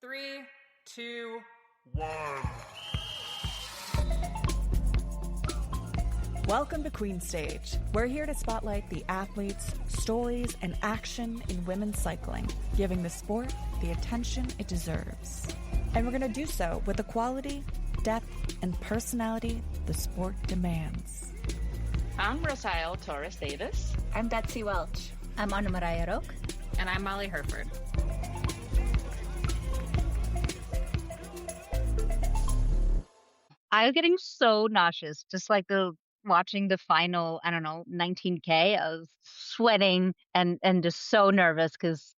3, 2, 1. Welcome to Queen Stage. We're here to spotlight the athletes, stories, and action in women's cycling, giving the sport the attention it deserves. And we're going to do so with the quality, depth, and personality the sport demands. I'm Rosael Torres-Davis. I'm Betsy Welch. I'm Anna Maria Rook. And I'm Molly Herford. I was getting so nauseous, just like watching the final, 19K. I was sweating and just so nervous because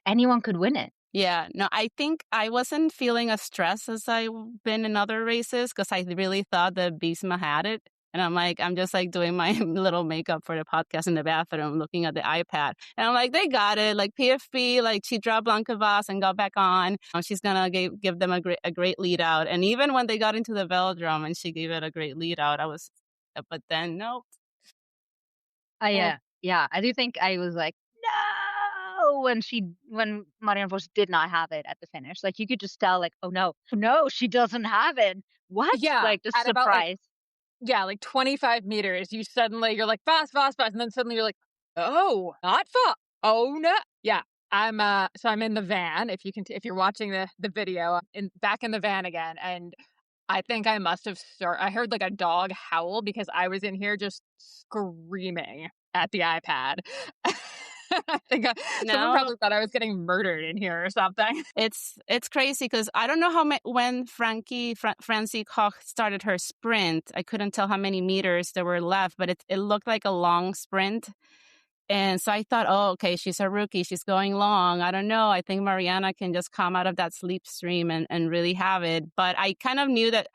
anyone could win it. Yeah, no, I think I wasn't feeling as stressed as I've been in other races because I really thought that Bisma had it. And I'm just doing my little makeup for the podcast in the bathroom, looking at the iPad. And I'm like, they got it. Like PFP, she dropped Blancavas and got back on. She's going to give them a great lead out. And even when they got into the Velodrome and she gave it a great lead out, but then nope. Yeah. I do think I was like, no, when Marianne did not have it at the finish. Like you could just tell, oh no, she doesn't have it. What? Yeah. The surprise. 25 meters, you're like, fast. And then suddenly you're like, oh, not fast. Oh, no. Yeah. I'm in the van. If you're watching the video, back in the van again. And I think I must have I heard a dog howl because I was in here just screaming at the iPad. I think someone probably thought I was getting murdered in here or something. It's crazy because I don't know when Franziska Koch started her sprint. I couldn't tell how many meters there were left, but it looked like a long sprint. And so I thought, oh, okay, she's a rookie. She's going long. I don't know. I think Marianne can just come out of that sleep stream and really have it. But I kind of knew that,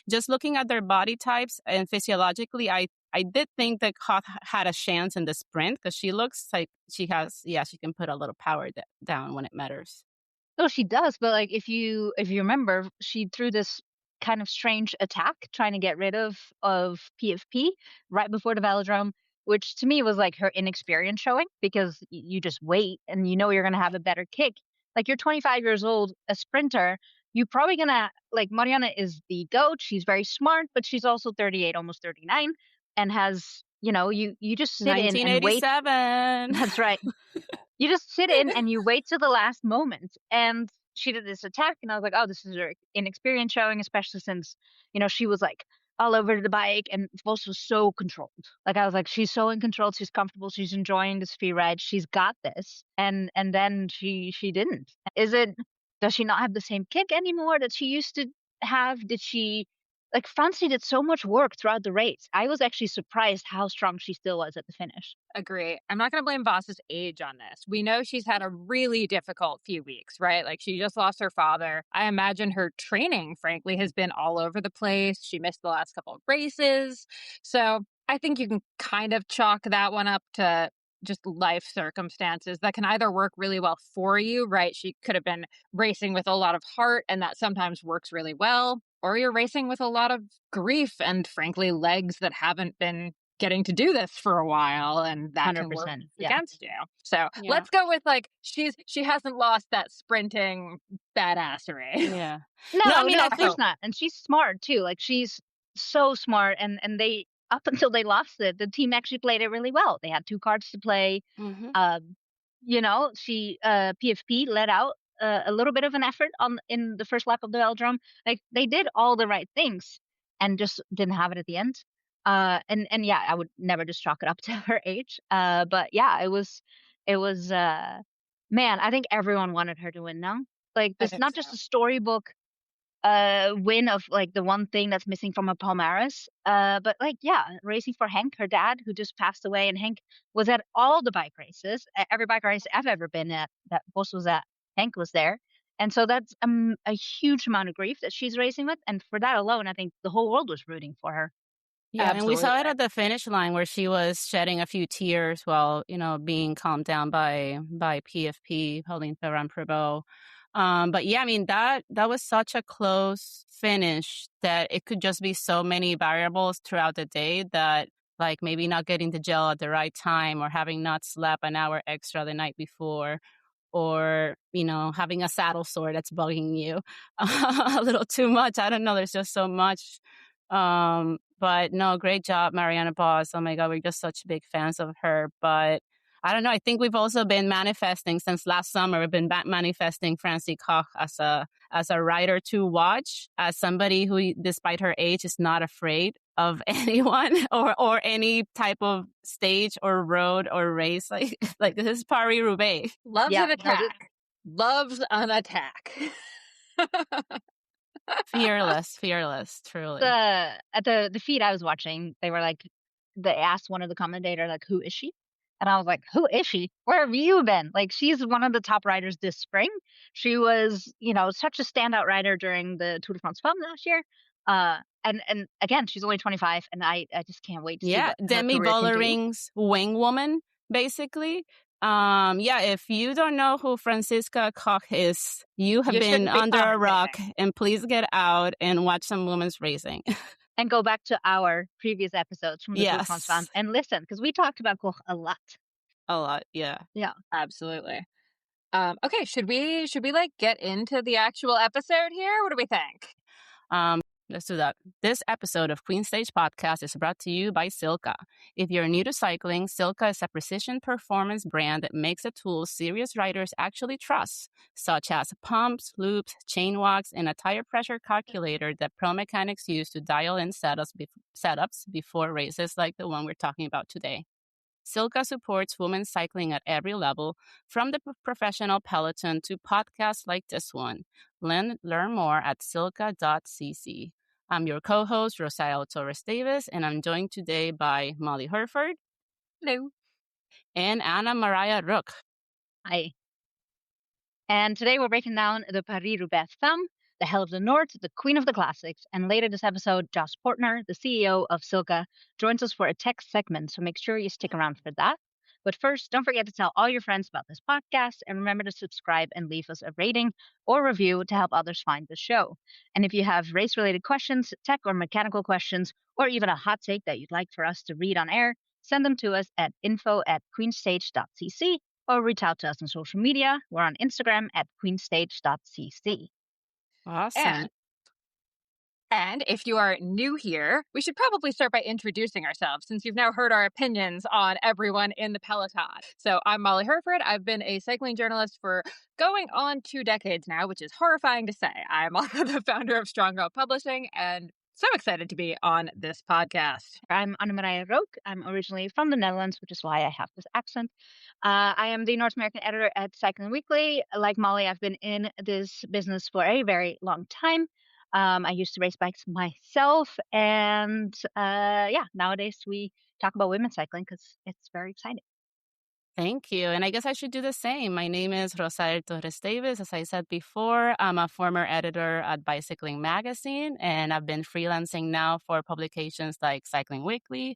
just looking at their body types and physiologically, I did think that Koch had a chance in the sprint because she looks like she can put a little power down when it matters. Oh, she does. But if you remember, she threw this kind of strange attack trying to get rid of PFP right before the Velodrome, which to me was her inexperience showing because you just wait and you're going to have a better kick. You're 25 years old, a sprinter. You're probably going to, Marianne is the GOAT. She's very smart, but she's also 38, almost 39. And has, you just sit in and wait. 1987. That's right. You just sit in and you wait till the last moment. And she did this attack and I was like, oh, this is her inexperience showing, especially since, she was all over the bike and Vos was so controlled. I was like, she's so in control. She's comfortable. She's enjoying this free ride. She's got this. And then she didn't. Does she not have the same kick anymore that she used to have? Did she... Franzi did so much work throughout the race. I was actually surprised how strong she still was at the finish. Agree. I'm not going to blame Vos's age on this. We know she's had a really difficult few weeks, right? She just lost her father. I imagine her training, frankly, has been all over the place. She missed the last couple of races. So I think you can kind of chalk that one up to just life circumstances that can either work really well for you, right? She could have been racing with a lot of heart and that sometimes works really well. Or you're racing with a lot of grief and, frankly, legs that haven't been getting to do this for a while, and that 100%, can work against you. So let's go with she hasn't lost that sprinting badassery. Yeah. No, of course not. And she's smart too. She's so smart, and they up until they lost it, the team actually played it really well. They had 2 cards to play. Mm-hmm. PFP let out a little bit of an effort in the first lap of the Velodrome. They did all the right things and just didn't have it at the end. I would never just chalk it up to her age. But yeah, it was man, I think everyone wanted her to win now. This not just a storybook win of the one thing that's missing from a palmares, but racing for Henk, her dad, who just passed away, and Henk was at all the bike races, every bike race I've ever been at that Vos was at. Henk was there. And so that's a huge amount of grief that she's racing with. And for that alone, I think the whole world was rooting for her. Yeah, absolutely. And we saw it at the finish line where she was shedding a few tears while, being calmed down by PFP, holding Ferrand-Prévot. That was such a close finish that it could just be so many variables throughout the day that maybe not getting the gel at the right time or having not slept an hour extra the night before or, having a saddle sore that's bugging you a little too much. I don't know. There's just so much. But no, great job, Marianne Boss. Oh my God, we're just such big fans of her. But I don't know. I think we've also been manifesting since last summer. We've been manifesting Franziska Koch as a rider to watch, as somebody who, despite her age, is not afraid of anyone or any type of stage or road or race. Like this is Paris-Roubaix. Loves an attack. Loves an attack. Fearless, truly. At the feed I was watching, they asked one of the commentators, like, who is she? And I was like, who is she? Where have you been? Like, she's one of the top riders this spring. She was, such a standout rider during the Tour de France Femmes last year. And again, she's only 25, and I just can't wait to see what Demi Vollering's wing woman, basically. If you don't know who Franziska Koch is, you have been under a rock, and please get out and watch some women's racing. And go back to our previous episodes from the Tour de France Femmes and listen, because we talked about Koch a lot. A lot, yeah. Yeah. Absolutely. Okay, should we get into the actual episode here? What do we think? Let's do that. This episode of Queen Stage Podcast is brought to you by Silca. If you're new to cycling, Silca is a precision performance brand that makes the tools serious riders actually trust, such as pumps, loops, chain walks, and a tire pressure calculator that pro mechanics use to dial in setups before races like the one we're talking about today. Silca supports women's cycling at every level, from the professional peloton to podcasts like this one. Learn more at silca.cc. I'm your co-host, Rosael Torres-Davis, and I'm joined today by Molly Herford. Hello. And Anna Maria Rook. Hi. And today we're breaking down the Paris-Roubaix Femmes, the Hell of the North, the Queen of the Classics. And later this episode, Josh Poertner, the CEO of Silca, joins us for a tech segment, so make sure you stick around for that. But first, don't forget to tell all your friends about this podcast, and remember to subscribe and leave us a rating or review to help others find the show. And if you have race-related questions, tech or mechanical questions, or even a hot take that you'd like for us to read on air, send them to us at info@queenstage.cc or reach out to us on social media. We're on Instagram at queenstage.cc. Awesome. And if you are new here, we should probably start by introducing ourselves, since you've now heard our opinions on everyone in the peloton. So I'm Molly Herford. I've been a cycling journalist for going on 2 decades now, which is horrifying to say. I'm also the founder of Strong Girl Publishing, and so excited to be on this podcast. I'm Anna-Maria Rook. I'm originally from the Netherlands, which is why I have this accent. I am the North American editor at Cycling Weekly. Like Molly, I've been in this business for a very long time. I used to race bikes myself, and nowadays we talk about women's cycling because it's very exciting. Thank you. And I guess I should do the same. My name is Rosael Torres-Davis. As I said before, I'm a former editor at Bicycling Magazine, and I've been freelancing now for publications like Cycling Weekly,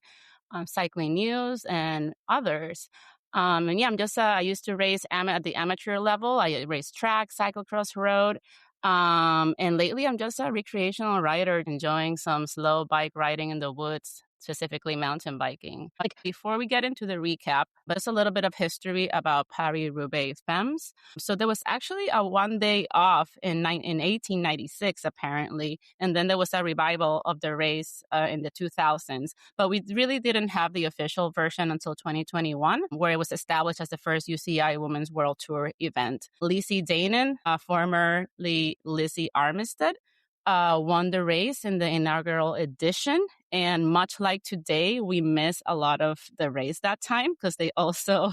Cycling News, and others. I used to race at the amateur level. I race track, cyclocross, road. And lately I'm just a recreational rider, enjoying some slow bike riding in the woods, specifically mountain biking. Before we get into the recap, just a little bit of history about Paris-Roubaix Femmes. So there was actually a 1 day off in 1896, apparently, and then there was a revival of the race in the 2000s. But we really didn't have the official version until 2021, where it was established as the first UCI Women's World Tour event. Lizzie Danon, formerly Lizzie Armistead, won the race in the inaugural edition. And much like today, we missed a lot of the race that time because they also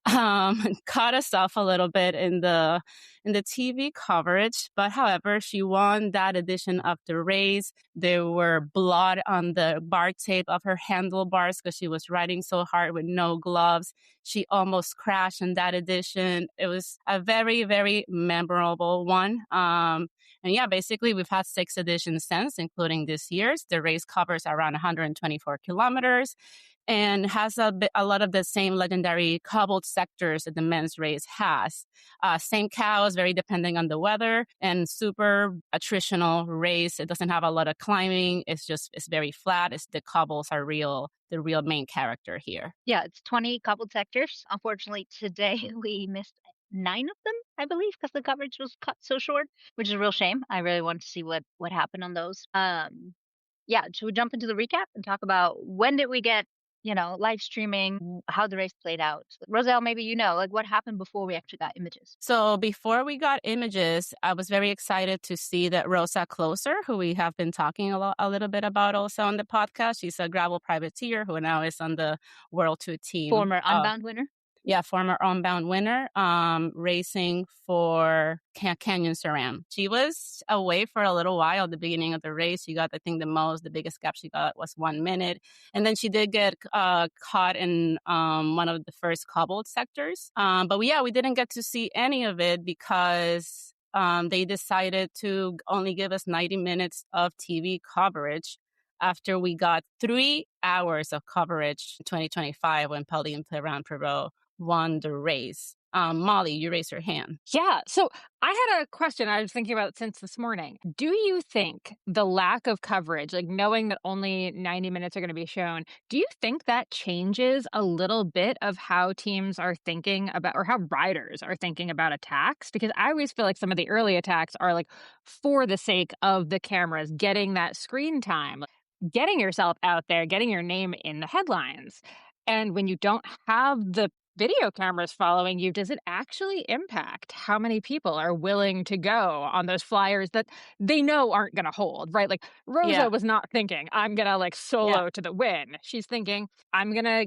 cut us off a little bit in the TV coverage. But however, she won that edition of the race. There were blood on the bar tape of her handlebars because she was riding so hard with no gloves. She almost crashed in that edition. It was a very, very memorable one. Basically, we've had 6 editions since, including this year's. The race covers around 124 kilometers and has a lot of the same legendary cobbled sectors that the men's race has. Same cows, very depending on the weather, and super attritional race. It doesn't have a lot of climbing. It's very flat. The cobbles are the real main character here. Yeah, it's 20 cobbled sectors. Unfortunately, today we missed 9 of them, I believe, because the coverage was cut so short, which is a real shame. I really wanted to see what happened on those. Yeah, should we jump into the recap and talk about when did we get, live streaming, how the race played out? Rosael, maybe like what happened before we actually got images. So before we got images, I was very excited to see that Rosa Closer, who we have been talking a little bit about also on the podcast. She's a gravel privateer who now is on the World Tour team. Former Unbound winner. Yeah, former Unbound winner, racing for Canyon SRAM. She was away for a little while at the beginning of the race. She got, I think, the biggest gap she got was 1 minute. And then she did get caught in one of the first cobbled sectors. But we didn't get to see any of it because they decided to only give us 90 minutes of TV coverage after we got 3 hours of coverage in 2025 when Pauline Ferrand-Prévot won the race. Molly, you raised your hand. Yeah. So I had a question I was thinking about since this morning. Do you think the lack of coverage, like knowing that only 90 minutes are going to be shown, do you think that changes a little bit of how teams are thinking about, or how riders are thinking about attacks? Because I always feel like some of the early attacks are like for the sake of the cameras, getting that screen time, getting yourself out there, getting your name in the headlines. And when you don't have the video cameras following you, does it actually impact how many people are willing to go on those flyers that they know aren't going to hold, right? Like Rosa was not thinking, I'm going to solo to the win. She's thinking, I'm going to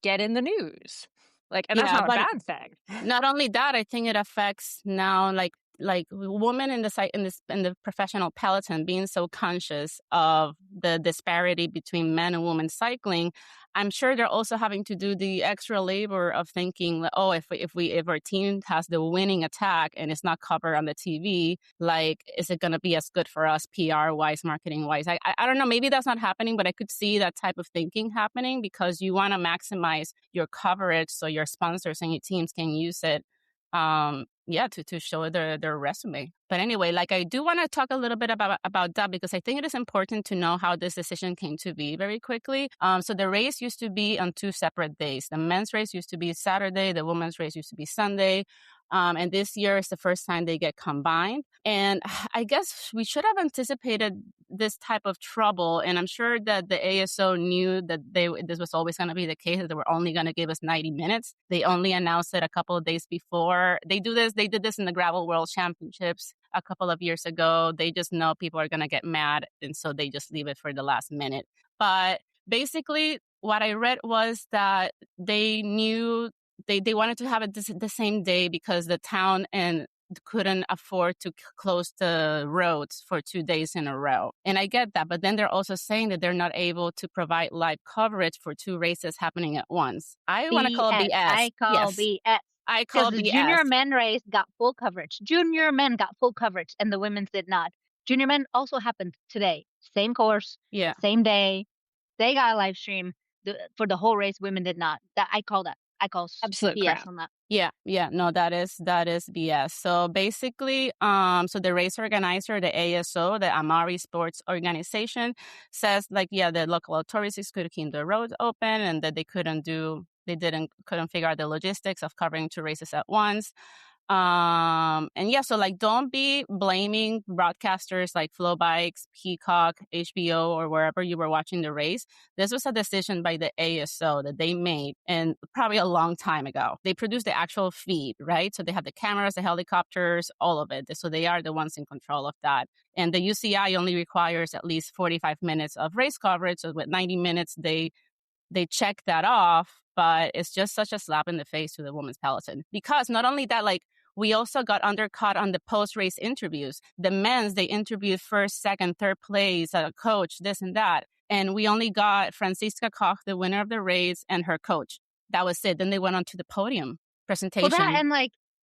get in the news. And that's not a bad thing. Not only that, I think it affects now like women in the professional peloton being so conscious of the disparity between men and women cycling. I'm sure they're also having to do the extra labor of thinking, oh, if our team has the winning attack and it's not covered on the TV, is it going to be as good for us PR wise, marketing wise? I don't know. Maybe that's not happening, but I could see that type of thinking happening because you want to maximize your coverage so your sponsors and your teams can use it. To show their resume. But anyway, I do want to talk a little bit about that because I think it is important to know how this decision came to be very quickly. So the race used to be on 2 separate days. The men's race used to be Saturday. The women's race used to be Sunday. And this year is the first time they get combined. And I guess we should have anticipated this type of trouble. And I'm sure that the ASO knew that this was always going to be the case, that they were only going to give us 90 minutes. They only announced it a couple of days before. They did this in the Gravel World Championships a couple of years ago. They just know people are going to get mad. And so they just leave it for the last minute. But basically, what I read was that they knew they wanted to have it the same day because the town and couldn't afford to close the roads for 2 days in a row. And I get that. But then they're also saying that they're not able to provide live coverage for 2 races happening at once. I want to call it BS. I call BS. I call BS. The junior men race got full coverage. Junior men got full coverage and the women's did not. Junior men also happened today. Same course. Yeah. Same day. They got a live stream. For the whole race, women did not. I call absolute BS crap on that. Yeah. No, that is BS. So basically, so the race organizer, the ASO, the Amari Sports Organization, says the local authorities could keep the roads open and that they couldn't figure out the logistics of covering 2 races at once. So don't be blaming broadcasters like Flowbikes, Peacock, HBO, or wherever you were watching the race. This was a decision by the ASO that they made and probably a long time ago. They produced the actual feed, right? So they have the cameras, the helicopters, all of it. So they are the ones in control of that. And the UCI only requires at least 45 minutes of race coverage. So with 90 minutes, they check that off, but it's just such a slap in the face to the women's peloton. Because not only that, we also got undercut on the post-race interviews. The men's, they interviewed first, second, third place, coach, this and that. And we only got Franziska Koch, the winner of the race, and her coach. That was it. Then they went on to the podium presentation. Well, that and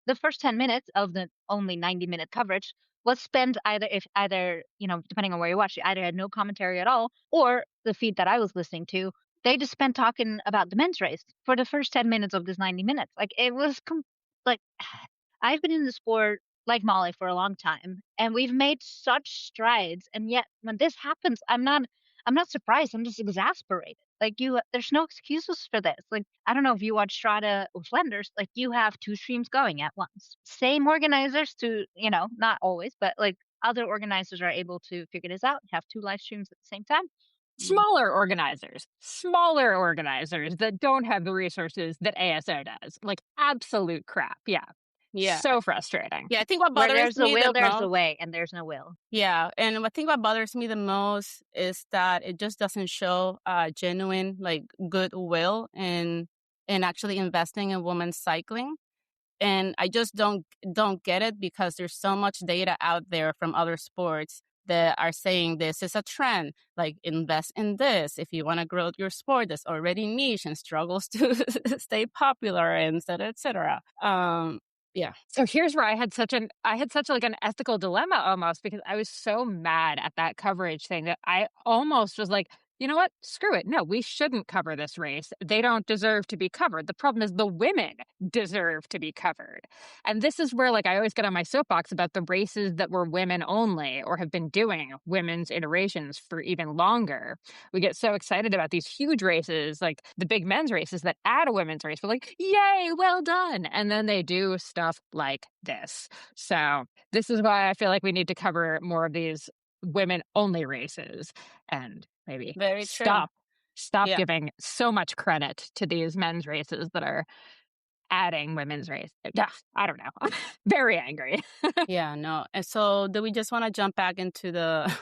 the first 10 minutes of the only 90-minute coverage was spent either, depending on where you watch, you either had no commentary at all, or the feed that I was listening to, they just spent talking about the men's race for the first 10 minutes of this 90 minutes. It was I've been in the sport like Molly for a long time, and we've made such strides. And yet when this happens, I'm not surprised. I'm just exasperated. Like there's no excuses for this. Like, I don't know if you watch Strada or Flanders, like you have two streams going at once. Same organizers to, not always, but like other organizers are able to figure this out, have two live streams at the same time. Smaller organizers that don't have the resources that ASO does. Like absolute crap. Yeah. Yeah. So frustrating. Yeah, I think what Where bothers there's a me will, the there's most, a way, and there's no will. yeah, and I think what bothers me the most is that it just doesn't show genuine like goodwill in actually investing in women's cycling. And I just don't get it, because there's so much data out there from other sports that are saying this is a trend. Like, invest in this if you want to grow your sport that's already niche and struggles to stay popular, and et cetera. Yeah. So here's where I had such like an ethical dilemma almost, because I was so mad at that coverage thing that I almost was like, you know what? Screw it. No, we shouldn't cover this race. They don't deserve to be covered. The problem is the women deserve to be covered. And this is where, like, I always get on my soapbox about the races that were women only or have been doing women's iterations for even longer. We get so excited about these huge races, like the big men's races that add a women's race. We're like, yay, well done. And then they do stuff like this. So this is why I feel like we need to cover more of these women only races, and maybe Very true. stop giving so much credit to these men's races that are adding women's race. I don't know. Very angry. Yeah, no. And so do we just want to jump back into the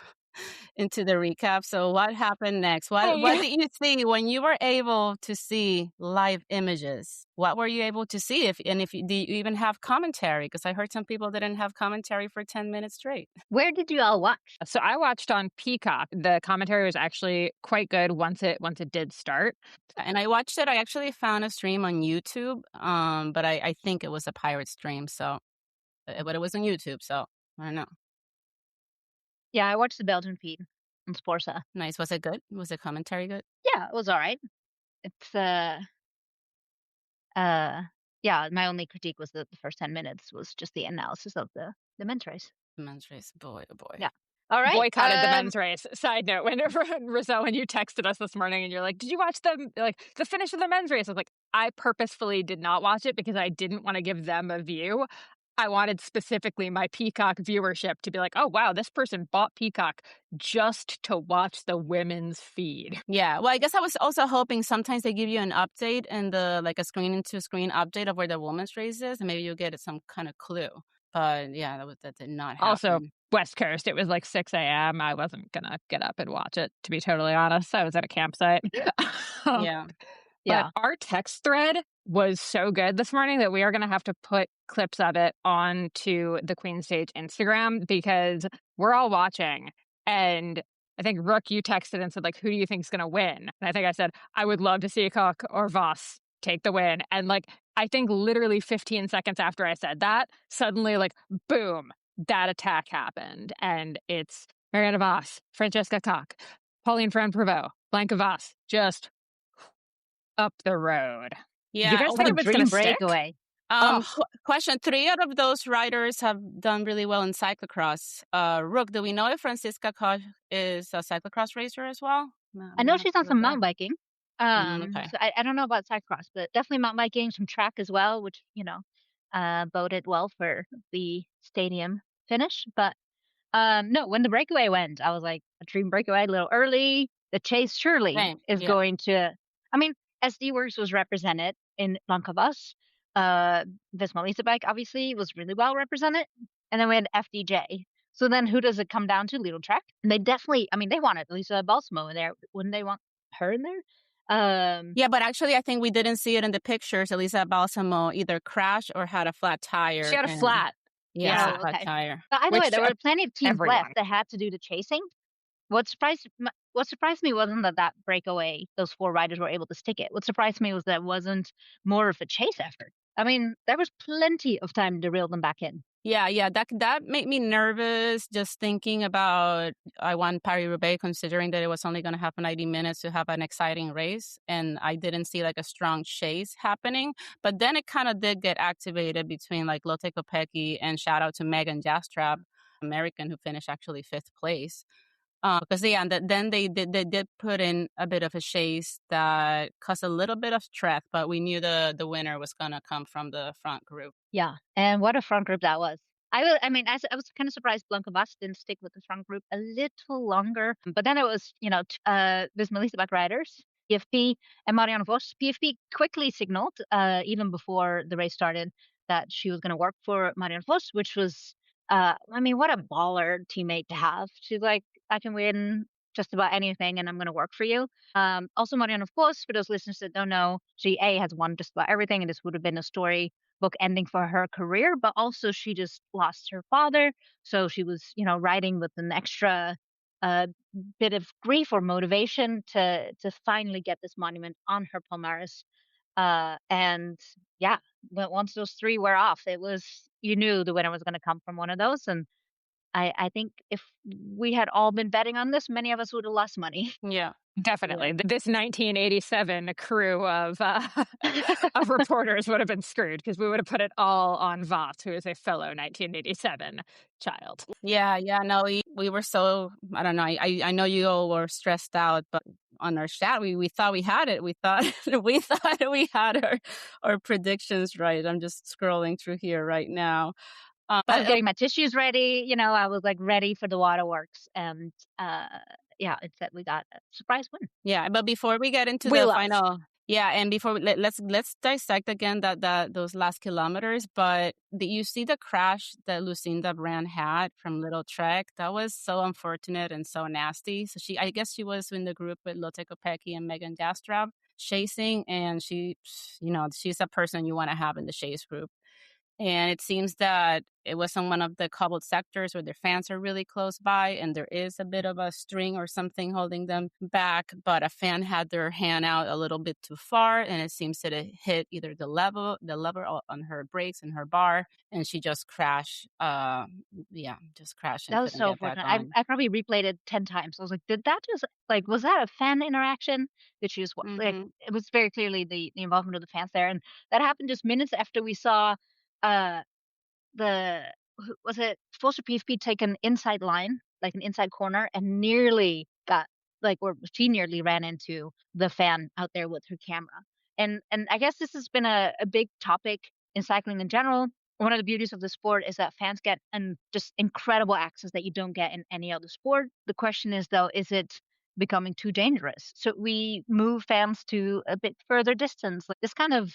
into the recap? So what happened next? What did you see when you were able to see live images? What were you able to see? Do you even have commentary? Because I heard some people didn't have commentary for 10 minutes straight. Where did you all watch? So I watched on Peacock. The commentary was actually quite good once it did start. And I watched it. I actually found a stream on YouTube, but I think it was a pirate stream. So, but it was on YouTube. So I don't know. Yeah, I watched the Belgian feed on Sporza. Nice. Was it good? Was the commentary good? Yeah, it was all right. It's yeah, my only critique was that the first 10 minutes was just the analysis of the men's race. The men's race, boy, oh boy. Yeah. All right. Boycotted the men's race. Side note, Rosael, when you texted us this morning and you're like, did you watch the finish of the men's race? I was like, I purposefully did not watch it because I didn't want to give them a view. I wanted specifically my Peacock viewership to be like, oh, wow, this person bought Peacock just to watch the women's feed. Yeah. Well, I guess I was also hoping sometimes they give you an update and a screen-to-screen update of where the women's race is, and maybe you'll get some kind of clue. But yeah, that did not happen. Also, West Coast, it was like 6 a.m. I wasn't going to get up and watch it, to be totally honest. I was at a campsite. Yeah. But our text thread was so good this morning that we are going to have to put clips of it onto the Queen Stage Instagram, because we're all watching. And I think, Rook, you texted and said, like, who do you think is going to win? And I think I said, I would love to see Koch or Voss take the win. And like, I think literally 15 seconds after I said that, suddenly, like, boom, that attack happened. And it's Marianne Voss, Franziska Koch, Pauline Ferrand-Prévot, Blanca Voss, just up the road. Yeah. You guys think if it's going to breakaway? Question: 3 out of those riders have done really well in cyclocross. Rook, do we know if Franziska Koch is a cyclocross racer as well? No, I know she's on some mountain biking. Okay. So I don't know about cyclocross, but definitely mountain biking, some track as well, which, boded well for the stadium finish. But no, when the breakaway went, I was like, a dream breakaway a little early. The chase surely is going to, I mean, SD Works was represented in Blanca Voss. Visma Lisa Bike obviously was really well represented. And then we had FDJ. So then who does it come down to? Little Track. And they definitely, they wanted Lisa Balsamo in there. Wouldn't they want her in there? Yeah, but actually I think we didn't see it in the pictures. Elisa Balsamo either crashed or had a flat tire. She had a flat. Yeah, flat tire. But either way, there were plenty of teams left that had to do the chasing. What surprised me wasn't that breakaway, those 4 riders were able to stick it. What surprised me was that it wasn't more of a chase effort. I mean, there was plenty of time to reel them back in. Yeah, that made me nervous just thinking about I won Paris-Roubaix, considering that it was only going to have 90 minutes to have an exciting race, and I didn't see like a strong chase happening. But then it kind of did get activated between like Lotte Kopecky and shout out to Megan Jastrab, American, who finished actually 5th place. Because then they did put in a bit of a chase that caused a little bit of stress, but we knew the winner was gonna come from the front group. Yeah, and what a front group that was. I mean, I was kind of surprised Blanca Vas didn't stick with the front group a little longer. But then it was, this Melissa riders, PFP and Marianne Vos. PFP quickly signaled, even before the race started, that she was going to work for Marianne Vos, which was, I mean, what a baller teammate to have. She's like, I can win just about anything and I'm going to work for you. Also, Marianne, of course, for those listeners that don't know, she has won just about everything, and this would have been a story book ending for her career, but also she just lost her father. So she was, riding with an extra bit of grief or motivation to finally get this monument on her palmares. And yeah, once those three were off, you knew the winner was going to come from one of those. And I think if we had all been betting on this, many of us would have lost money. Yeah. Definitely. Yeah. This 1987 crew of of reporters would have been screwed because we would have put it all on Vos, who is a fellow 1987 child. Yeah. No, we were so, I don't know. I know you all were stressed out, but on our chat, we thought we had it. We thought we had our predictions right. I'm just scrolling through here right now. I was getting my tissues ready. I was like ready for the waterworks, and yeah, instead we got a surprise win. Yeah, but before we get into the final, and before let's dissect again those last kilometers. But you see the crash that Lucinda Brand had from Little Trek. That was so unfortunate and so nasty. So I guess she was in the group with Lotte Kopecky and Megan Jastrab chasing, and she's a person you want to have in the chase group. And it seems that it was in one of the cobbled sectors where their fans are really close by, and there is a bit of a string or something holding them back. But a fan had their hand out a little bit too far, and it seems that it hit either the lever on her brakes and her bar, and she just crashed. Just crashed. That was so unfortunate. I probably replayed it 10 times. I was like, did that just was that a fan interaction? Did she just it was very clearly the involvement of the fans there, and that happened just minutes after we saw. Was it Foster PFP take an inside line, like an inside corner, and nearly she nearly ran into the fan out there with her camera. And I guess this has been a big topic in cycling in general. One of the beauties of the sport is that fans get just incredible access that you don't get in any other sport. The question is, though, is it becoming too dangerous? So we move fans to a bit further distance. Like this kind of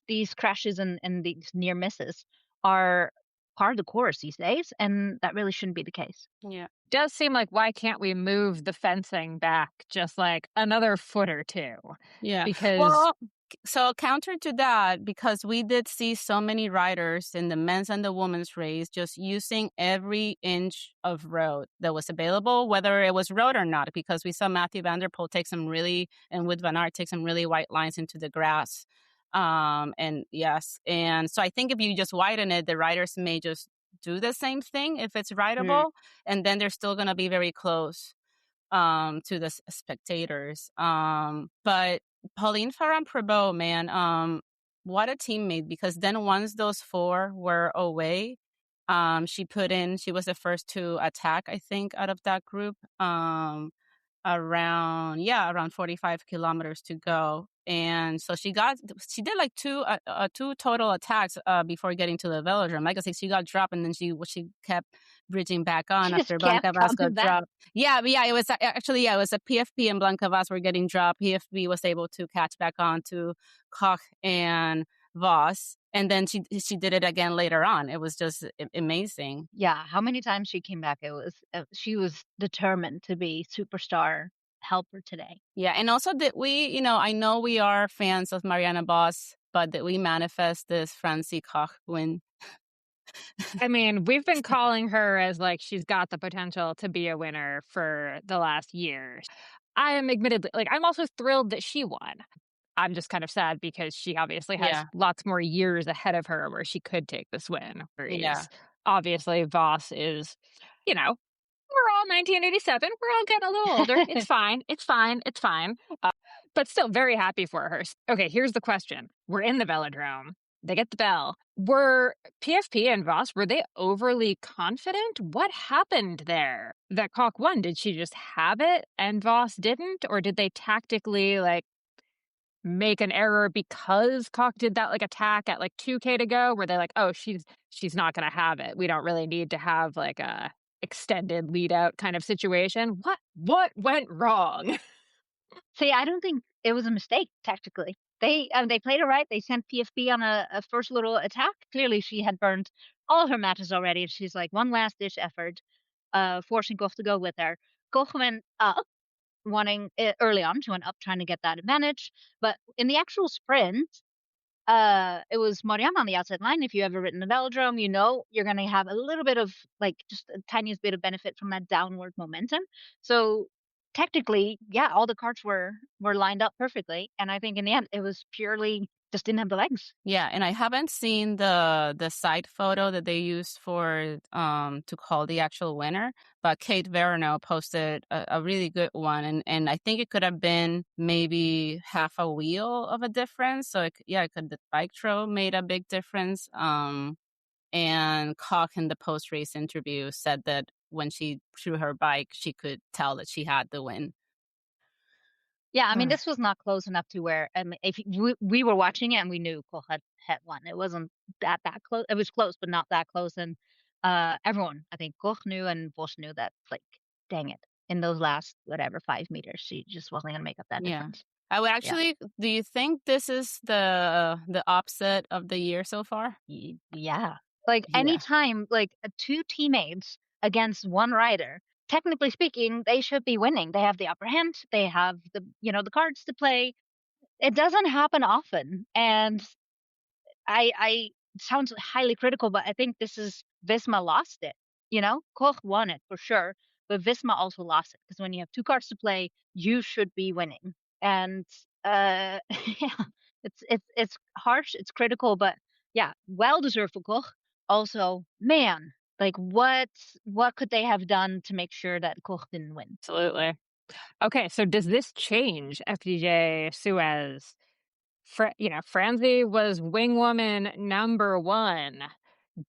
these crashes and these near misses are part of the course these days, and that really shouldn't be the case. Yeah. It does seem like, why can't we move the fencing back just like another foot or two? Yeah. Because so counter to that, because we did see so many riders in the men's and the women's race just using every inch of road that was available, whether it was road or not, because we saw Matthew van der Poel and Wout van Aert take some really white lines into the grass. And so I think if you just widen it, the riders may just do the same thing if it's rideable, and then they're still going to be very close to the spectators. But Pauline Ferrand-Prévot, man, what a teammate, because then once those four were away, she was the first to attack, I think, out of that group, around 45 kilometers to go. And so she did like two total attacks before getting to the velodrome. Like I said, she got dropped, and then she kept bridging back on after Blanca Vas got dropped. It was it was a PFP and Blanca Vas were getting dropped. PFP was able to catch back on to Koch and Vos, and then she did it again later on. It was just amazing. Yeah, how many times she came back? She was determined to be superstar helper today. Yeah, and also that we, I know we are fans of Marianne Vos, but that we manifest this Franziska Koch win. I mean, we've been calling her as like she's got the potential to be a winner for the last year. I am admittedly I'm also thrilled that she won. I'm just kind of sad because she obviously has lots more years ahead of her where she could take this win. Yeah. Obviously, Vos is, we're all 1987. We're all getting a little older. It's fine. It's fine. It's fine. But still very happy for her. Okay, here's the question. We're in the velodrome. They get the bell. Were PFP and Voss, were they overly confident? What happened there that Koch won? Did she just have it and Voss didn't? Or did they tactically make an error because Koch did that attack at 2K to go? Were they oh, she's not gonna have it. We don't really need to have a extended lead out kind of situation. What went wrong? See, I don't think it was a mistake tactically. They played it right. They sent PFP on a first little attack. Clearly, she had burned all her matches already. She's like one last ditch effort, forcing Koch to go with her. Koch went up, wanting early on. She went up trying to get that advantage. But in the actual sprint, it was Marianne on the outside line. If you ever ridden the Velodrome, you know you're going to have a little bit of just a tiniest bit of benefit from that downward momentum. So technically, yeah, all the cards were lined up perfectly, and I think in the end it was purely just didn't have the legs. Yeah, and I haven't seen the side photo that they used for to call the actual winner, but Kate Verno posted a really good one, and I think it could have been maybe half a wheel of a difference. So the bike throw made a big difference. And Koch in the post race interview said that when she threw her bike, she could tell that she had the win. Yeah, I mean, this was not close enough to where if we were watching it and we knew Koch had won. It wasn't that close. It was close, but not that close. And everyone, I think Koch knew and Vos knew that, dang it, in those last 5 meters, she just wasn't gonna make up that difference. I would actually. Yeah. Do you think this is the upset of the year so far? Yeah, anytime two teammates against one rider. Technically speaking, they should be winning. They have the upper hand. They have the cards to play. It doesn't happen often, and I it sounds highly critical, but I think this is Visma lost it. Koch won it for sure, but Visma also lost it because when you have two cards to play, you should be winning. And yeah, it's harsh, it's critical, but yeah, well deserved for Koch. Also, man. What could they have done to make sure that Koch didn't win? Absolutely. Okay, so does this change FDJ-SUEZ? Franzi was wingwoman number 1.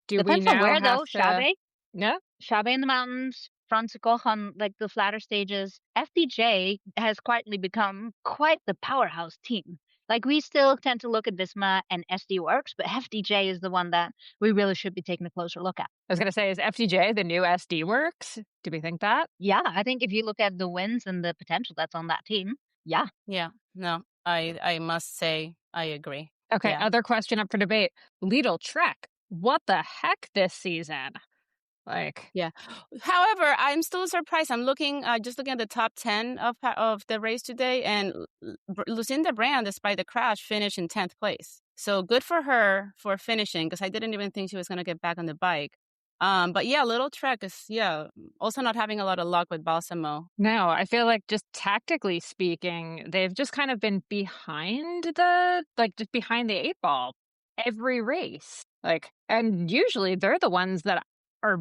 Depends on where, though. Roubaix? Yeah. Roubaix in the mountains, Franziska Koch on the flatter stages. FDJ has quietly become quite the powerhouse team. We still tend to look at Visma and SD Works, but FDJ is the one that we really should be taking a closer look at. I was going to say, is FDJ the new SD Works? Do we think that? Yeah, I think if you look at the wins and the potential that's on that team, yeah. Yeah, no, I must say I agree. Okay, yeah. Other question up for debate. Lidl Trek, what the heck this season? Yeah. However, I'm still surprised. I'm just looking at the top 10 of the race today, and Lucinda Brand, despite the crash, finished in 10th place. So good for her for finishing, because I didn't even think she was going to get back on the bike. But yeah, Little Trek is also not having a lot of luck with Balsamo. No, I feel just tactically speaking, they've just kind of been behind just behind the 8 ball every race. And usually they're the ones that are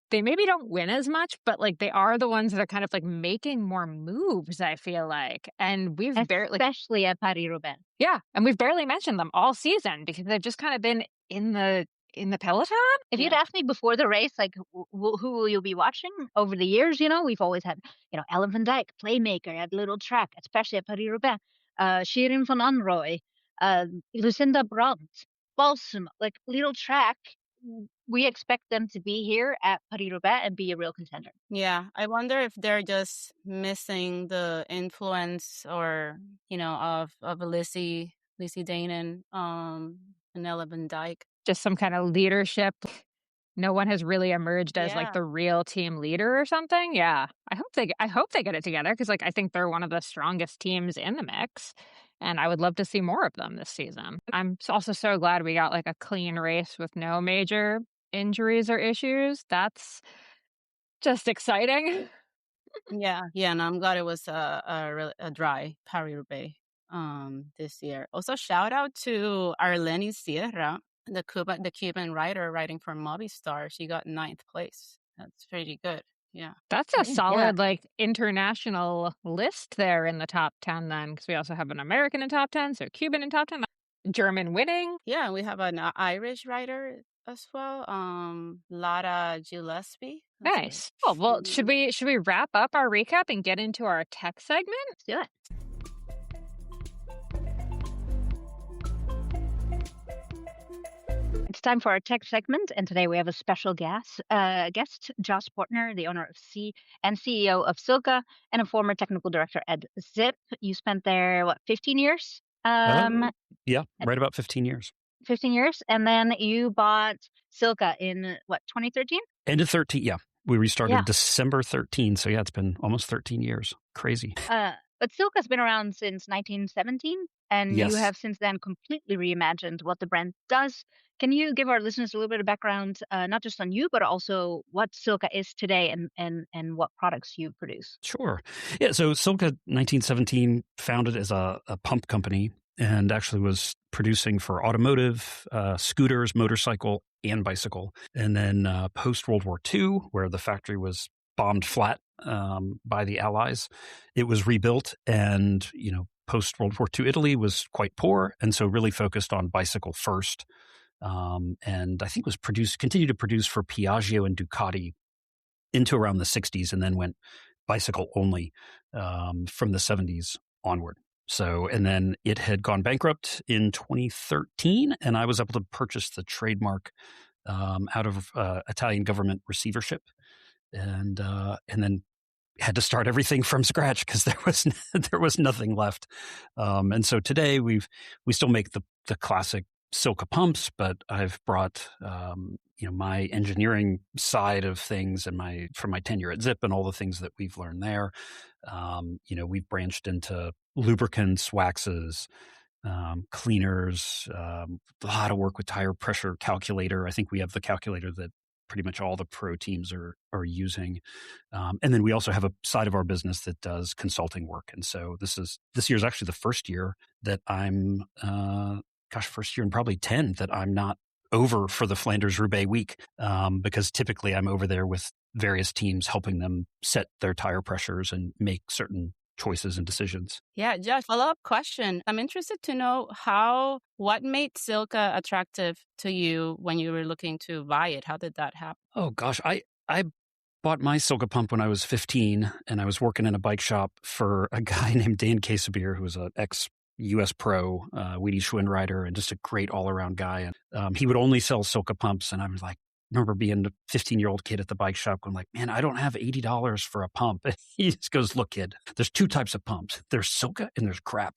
they maybe don't win as much, but they are the ones that are kind of making more moves, I feel and we've especially at Paris-Roubaix. Yeah, and we've barely mentioned them all season because they've just kind of been in the peloton. If you'd asked me before the race, who will you be watching over the years, we've always had, Ellen van Dijk, playmaker at Little Track, especially at Paris-Roubaix, Shirin van Anrooy, Lucinda Brandt, Balsam, Little Track. We expect them to be here at Paris-Roubaix and be a real contender. Yeah, I wonder if they're just missing the influence or, of Lizzie Danen, and Ellen van Dijk. Just some kind of leadership. No one has really emerged as the real team leader or something. Yeah, I hope they get it together because I think they're one of the strongest teams in the mix, and I would love to see more of them this season. I'm also so glad we got a clean race with no major injuries or issues. That's just exciting. Yeah, and I'm glad it was a dry Paris-Roubaix this year. Also, shout out to Arlene Sierra, the Cuban rider riding for Movistar. She got 9th place. That's pretty good. Yeah. That's a solid international list there in the top 10 then, because we also have an American in top 10, so Cuban in top 10. German winning. Yeah, we have an Irish rider as well, Lara Gillespie. Nice. Well, should we wrap up our recap and get into our tech segment? Let's do it. It's time for our tech segment, and today we have a special guest, Josh Poertner, the owner of and CEO of Silca, and a former technical director at Zip. You spent there, 15 years? Yeah, right about 15 years. 15 years, and then you bought Silca in, 2013? End of 13, yeah. We restarted December 13, so yeah, it's been almost 13 years. Crazy. But Silca's been around since 1917, and Yes. you have since then completely reimagined what the brand does. Can you give our listeners a little bit of background, not just on you, but also what Silca is today and what products you produce? Sure. Yeah, so Silca 1917 founded as a pump company and actually was producing for automotive, scooters, motorcycle, and bicycle. And then post-World War II, where the factory was bombed flat by the Allies, it was rebuilt. And, post-World War II, Italy was quite poor, and so really focused on bicycle first. And I think continued to produce for Piaggio and Ducati into around the 60s, and then went bicycle only from the 70s onward. So, and then it had gone bankrupt in 2013, and I was able to purchase the trademark out of Italian government receivership, and then had to start everything from scratch because there was nothing left. And so today we still make the classic Silca pumps, but I've brought my engineering side of things and from my tenure at Zip and all the things that we've learned there. We've branched into lubricants, waxes, cleaners, a lot of work with tire pressure calculator. I think we have the calculator that pretty much all the pro teams are using. And then we also have a side of our business that does consulting work. And so this year is actually the first year that I'm, first year in probably 10 that I'm not over for the Flanders-Roubaix week, because typically I'm over there with various teams helping them set their tire pressures and make certain choices and decisions. Yeah, Josh, follow-up question. I'm interested to know what made Silca attractive to you when you were looking to buy it? How did that happen? Oh gosh, I bought my Silca pump when I was 15, and I was working in a bike shop for a guy named Dan Casebier, who was an ex-US pro, Weedy Schwinn rider, and just a great all-around guy. And he would only sell Silca pumps, and I was like, remember being a 15-year-old kid at the bike shop going like, man, I don't have $80 for a pump. And he just goes, look, kid, there's two types of pumps. There's Silca and there's crap.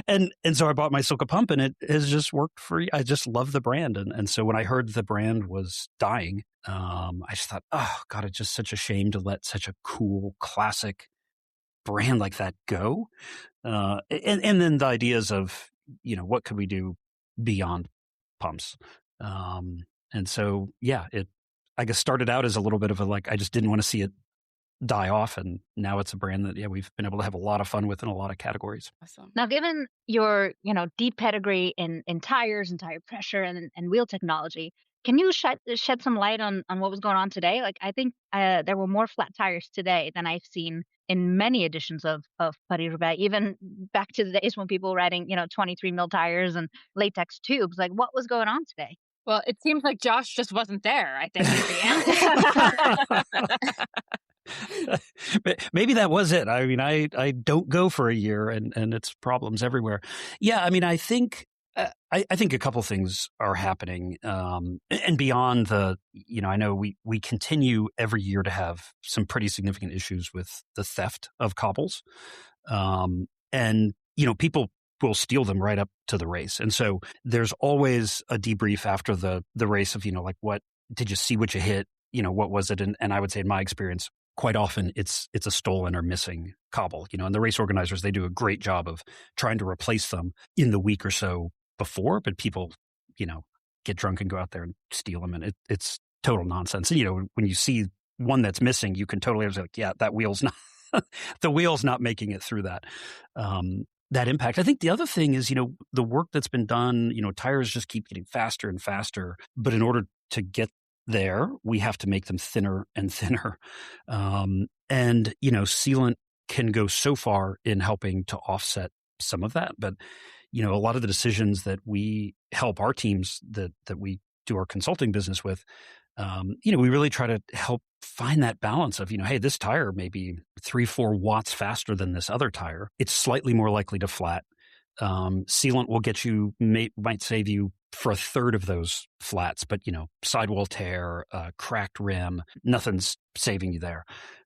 and so I bought my Silca pump, and it has just worked I just love the brand. And so when I heard the brand was dying, I just thought, oh God, it's just such a shame to let such a cool, classic brand like that go. And then the ideas of, what could we do beyond pumps? And so, yeah, I guess started out as a little bit of I just didn't want to see it die off. And now it's a brand that, we've been able to have a lot of fun with in a lot of categories. Awesome. Now, given your, deep pedigree in tires and tire pressure and wheel technology, can you shed some light on what was going on today? I think there were more flat tires today than I've seen in many editions of Paris-Roubaix, even back to the days when people were riding, 23 mil tires and latex tubes. What was going on today? Well, it seems like Josh just wasn't there, I think, is the answer. Maybe that was it. I mean, I don't go for a year, and it's problems everywhere. Yeah, I mean, I think I think a couple things are happening, and beyond the, I know we continue every year to have some pretty significant issues with the theft of cobbles, and people will steal them right up to the race. And so there's always a debrief after the race of, what did you see, what you hit, what was it? And I would say in my experience, quite often it's a stolen or missing cobble, and the race organizers, they do a great job of trying to replace them in the week or so before, but people, get drunk and go out there and steal them. And it's total nonsense. And, when you see one that's missing, you can totally say, yeah, that wheel's not, the wheel's not making it through that impact. I think the other thing is, the work that's been done, tires just keep getting faster and faster. But in order to get there, we have to make them thinner and thinner. And, sealant can go so far in helping to offset some of that. But, a lot of the decisions that we help our teams that we do our consulting business with, we really try to help find that balance of, hey, this tire may be 3-4 watts faster than this other tire. It's slightly more likely to flat. Sealant will get you, might save you for a third of those flats, but sidewall tear, cracked rim, nothing's saving you there.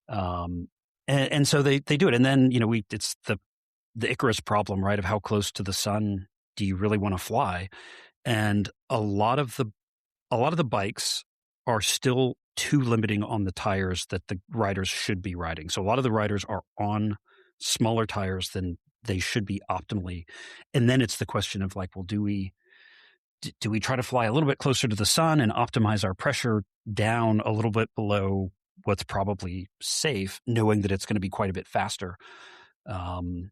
And so they do it. And then, it's the Icarus problem, right? Of how close to the sun do you really want to fly? And a lot of the bikes are still too limiting on the tires that the riders should be riding. So a lot of the riders are on smaller tires than they should be optimally. And then it's the question of like, well, do we try to fly a little bit closer to the sun and optimize our pressure down a little bit below what's probably safe, knowing that it's going to be quite a bit faster? And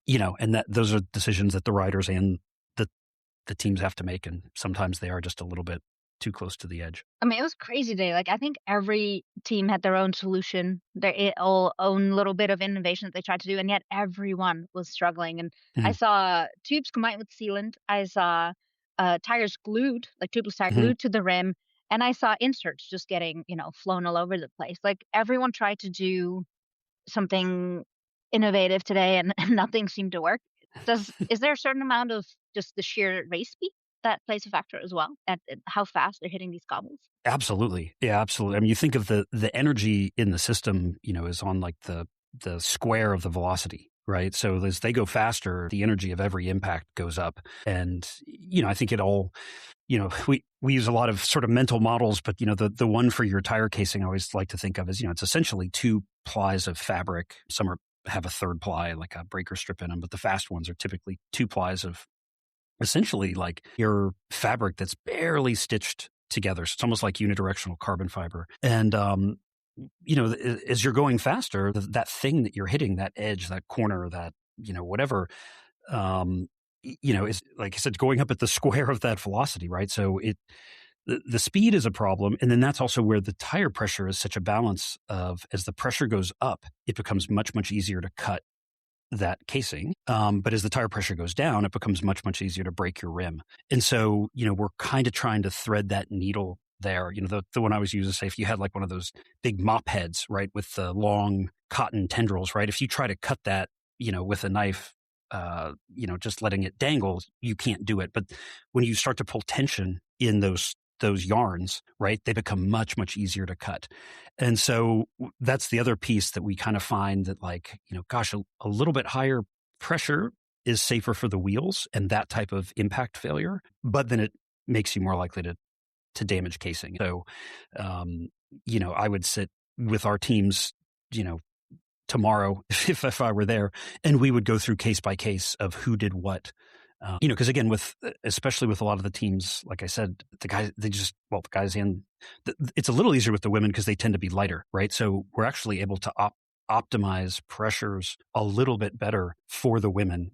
that those are decisions that the riders and the teams have to make. And sometimes they are just a little bit too close to the edge. I mean, it was crazy day. Like, I think every team had their own solution, their own little bit of innovation that they tried to do, and yet everyone was struggling. And I saw tubes combined with sealant. I saw tires glued, like tubeless tire glued to the rim, and I saw inserts just getting, flown all over the place. Like, everyone tried to do something innovative today, and nothing seemed to work. Is there a certain amount of just the sheer race speed that plays a factor as well at how fast they're hitting these cobbles? Absolutely. Yeah, absolutely. I mean, you think of the energy in the system, is on like the square of the velocity, right? So as they go faster, the energy of every impact goes up. And, I think it all, we use a lot of sort of mental models, but, the one for your tire casing I always like to think of is, it's essentially 2 plies of fabric. Some have a third ply, like a breaker strip in them, but the fast ones are typically 2 plies of essentially like your fabric that's barely stitched together. So it's almost like unidirectional carbon fiber. And, as you're going faster, that thing that you're hitting, that edge, that corner, that, whatever, is, like I said, going up at the square of that velocity, right? So the speed is a problem. And then that's also where the tire pressure is such a balance of, as the pressure goes up, it becomes much, much easier to cut that casing. But as the tire pressure goes down, it becomes much, much easier to break your rim. And so, we're kind of trying to thread that needle there. The one I was using, say, if you had like one of those big mop heads, right, with the long cotton tendrils, right? If you try to cut that, with a knife, just letting it dangle, you can't do it. But when you start to pull tension in those yarns, right, they become much, much easier to cut. And so that's the other piece that we kind of find that, like, gosh, a little bit higher pressure is safer for the wheels and that type of impact failure, but then it makes you more likely to damage casing. So, I would sit with our teams, tomorrow if I were there, and we would go through case by case of who did what. Because again, especially with a lot of the teams, like I said, the guys it's a little easier with the women because they tend to be lighter, right? So we're actually able to optimize pressures a little bit better for the women,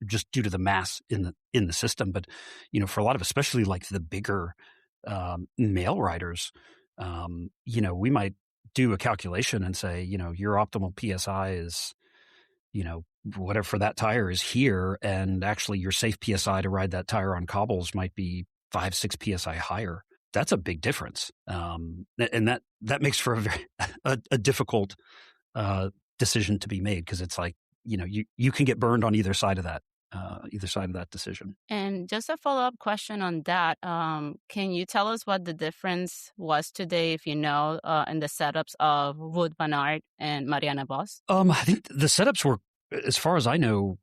just due to the mass in the system. But, for a lot of, especially like the bigger male riders, we might do a calculation and say, your optimal PSI is, whatever for that tire is here. And actually your safe PSI to ride that tire on cobbles might be 5-6 PSI higher. That's a big difference. And that makes for a difficult decision to be made, because it's like, you can get burned on either side of that decision. And just a follow-up question on that. Can you tell us what the difference was today, if in the setups of Wout van Aert and Marianne Vos? I think the setups were, as far as I know,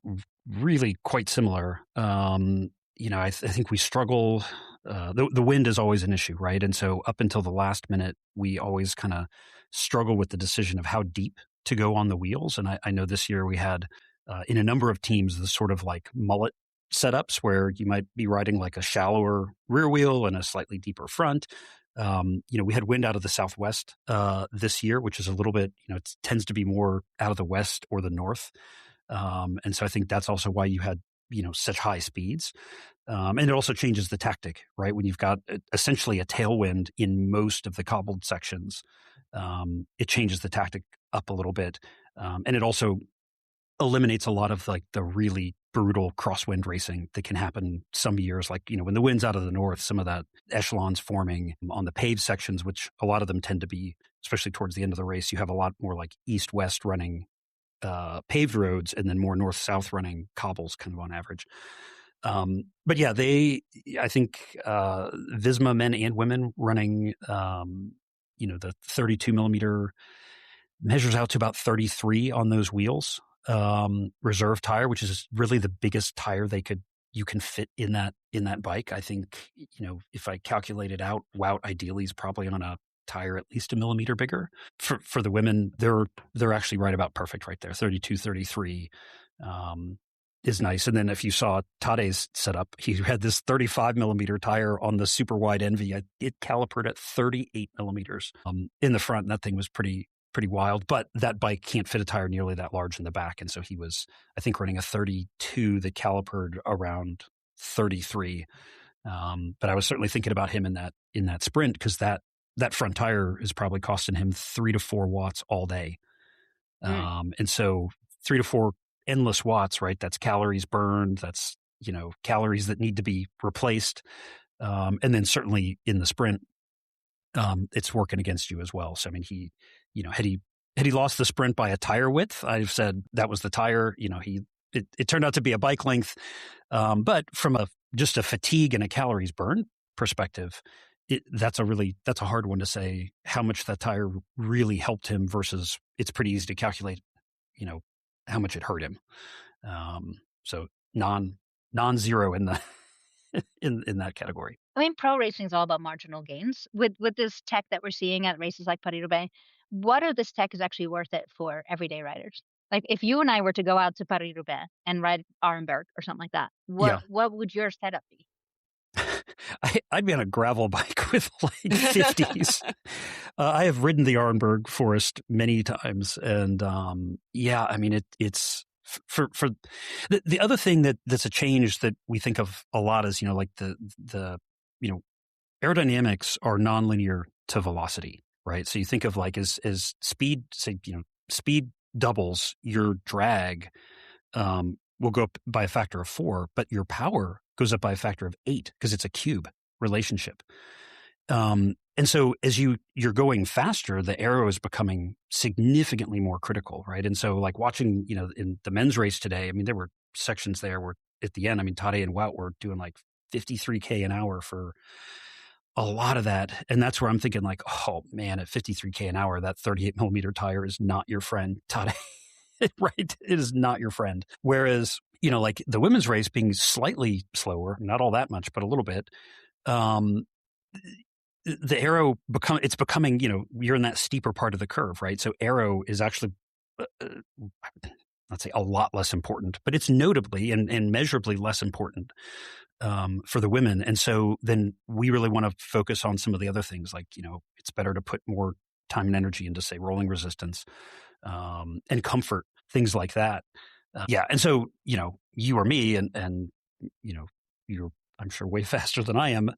really quite similar. I think we struggle. The wind is always an issue, right? And so up until the last minute, we always kind of struggle with the decision of how deep to go on the wheels. And I know this year we had, in a number of teams, the sort of like mullet setups where you might be riding like a shallower rear wheel and a slightly deeper front. We had wind out of the southwest this year, which is a little bit, it tends to be more out of the west or the north. And so I think that's also why you had, such high speeds. And it also changes the tactic, right? When you've got essentially a tailwind in most of the cobbled sections, it changes the tactic up a little bit. And it also eliminates a lot of like the really brutal crosswind racing that can happen some years, like, when the wind's out of the north, some of that echelons forming on the paved sections, which a lot of them tend to be, especially towards the end of the race, you have a lot more like east-west running paved roads and then more north-south running cobbles kind of on average. But yeah, I think Visma men and women running, the 32 millimeter measures out to about 33 on those wheels. Reserve tire, which is really the biggest tire you can fit in that bike. I think, if I calculate it out, Wout ideally is probably on a tire at least a millimeter bigger. For the women, they're actually right about perfect right there. 32, 33 is nice. And then if you saw Tade's setup, he had this 35 millimeter tire on the super wide Envy. It calipered at 38 millimeters in the front, and that thing was pretty wild. But that bike can't fit a tire nearly that large in the back, and so he was, I think, running a 32 that calipered around 33. But I was certainly thinking about him in that sprint, because that front tire is probably costing him 3 to 4 watts all day. And so 3 to 4 endless watts, right? That's calories burned. That's, calories that need to be replaced. And then certainly in the sprint, it's working against you as well. So, I mean, he, had he lost the sprint by a tire width, I've said that was the tire. It turned out to be a bike length. But from just a fatigue and a calories burned perspective, that's a hard one to say how much that tire really helped him versus it's pretty easy to calculate, how much it hurt him. So non-zero in the in that category. I mean, pro racing is all about marginal gains. With this tech that we're seeing at races like Paris-Roubaix, what of this tech is actually worth it for everyday riders? Like, if you and I were to go out to Paris-Roubaix and ride Arenberg or something like that, what would your setup be? I'd be on a gravel bike with like 50s. I have ridden the Arenberg Forest many times, and I mean it's for the other thing that's a change that we think of a lot is like the aerodynamics are nonlinear to velocity, right? So you think of like as speed, say speed doubles, your drag will go up by a factor of 4, but your power goes up by a factor of 8 because it's a cube relationship. And so as you're going faster, the aero is becoming significantly more critical, right? And so like watching, in the men's race today, I mean, there were sections there where at the end, I mean, Tadej and Wout were doing like 53K an hour for a lot of that. And that's where I'm thinking like, oh man, at 53K an hour, that 38 millimeter tire is not your friend, Tadej. Right? It is not your friend. Whereas, like the women's race being slightly slower, not all that much, but a little bit, the aero it's becoming, you're in that steeper part of the curve, right? So aero is actually, let's say a lot less important, but it's notably and measurably less important for the women. And so then we really want to focus on some of the other things, like, it's better to put more time and energy into, say, rolling resistance and comfort, things like that. And so, you or me and you're, I'm sure, way faster than I am,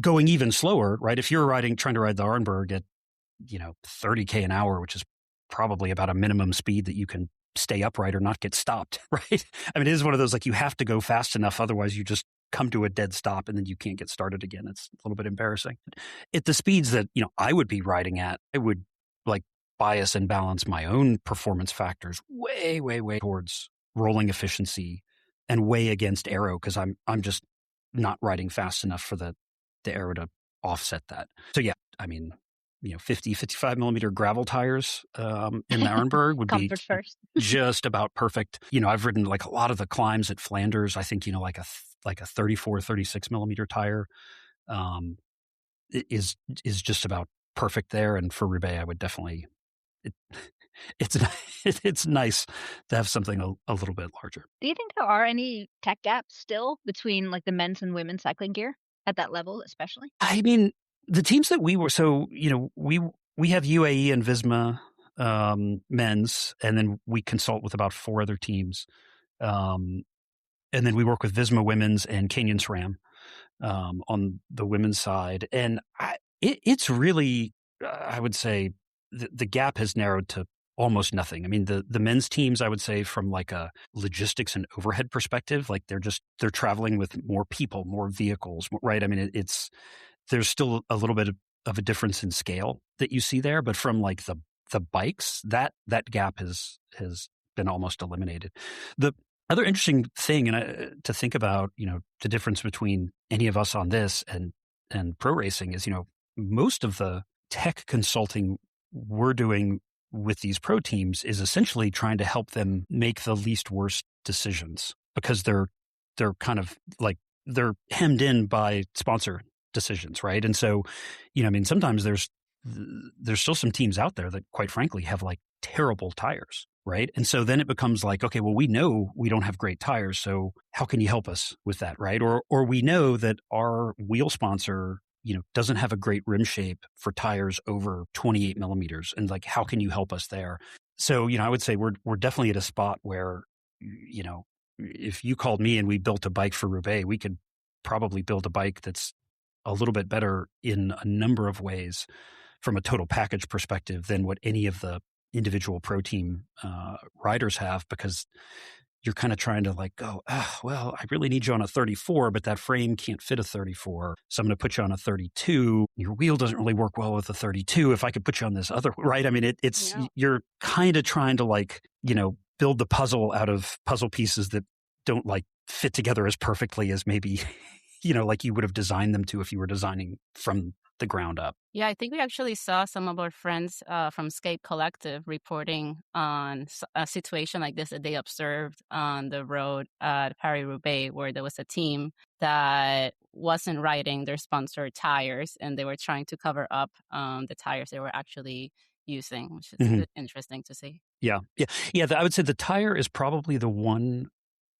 going even slower, right? If you're trying to ride the Arenberg at, 30K an hour, which is probably about a minimum speed that you can stay upright or not get stopped, right? I mean, it is one of those, like, you have to go fast enough. Otherwise you just come to a dead stop and then you can't get started again. It's a little bit embarrassing. At the speeds that, I would be riding at, I would like bias and balance my own performance factors way, way, way towards rolling efficiency and way against aero, because I'm just not riding fast enough for the aero to offset that. So yeah, I mean, 50, 55 millimeter gravel tires in the Arenberg would be first. just about perfect. I've ridden like a lot of the climbs at Flanders. I think, like a 34, 36 millimeter tire is just about perfect there. And for Roubaix, I would definitely, it's nice to have something a little bit larger. Do you think there are any tech gaps still between like the men's and women's cycling gear at that level, especially? I mean, the teams that we were, so, we have UAE and Visma men's, and then we consult with about 4 other teams. And then we work with Visma women's and Canyon SRAM on the women's side. And it's really, I would say, the gap has narrowed to almost nothing. I mean, the men's teams, I would say, from like a logistics and overhead perspective, like they're traveling with more people, more vehicles, right? I mean, there's still a little bit of a difference in scale that you see there, but from like the bikes, that gap has been almost eliminated. The other interesting thing, and to think about, the difference between any of us on this and pro racing is, most of the tech consulting we're doing with these pro teams is essentially trying to help them make the least worst decisions, because they're kind of like, they're hemmed in by sponsor decisions, right? And so, sometimes there's still some teams out there that, quite frankly, have like terrible tires, right? And so then it becomes like, okay, well, we know we don't have great tires, so how can you help us with that, right? Or we know that our wheel sponsor, doesn't have a great rim shape for tires over 28 millimeters, and like, how can you help us there? So, I would say we're definitely at a spot where, if you called me and we built a bike for Roubaix, we could probably build a bike that's a little bit better in a number of ways from a total package perspective than what any of the individual pro team riders have, because you're kind of trying to like go, well, I really need you on a 34, but that frame can't fit a 34. So I'm going to put you on a 32. Your wheel doesn't really work well with a 32. If I could put you on this other, right? I mean, you're kind of trying to like, build the puzzle out of puzzle pieces that don't like fit together as perfectly as maybe, like you would have designed them to if you were designing from the ground up. Yeah, I think we actually saw some of our friends from Skate Collective reporting on a situation like this that they observed on the road at Paris-Roubaix, where there was a team that wasn't riding their sponsored tires, and they were trying to cover up the tires they were actually using, which is interesting to see. Yeah. I would say the tire is probably the one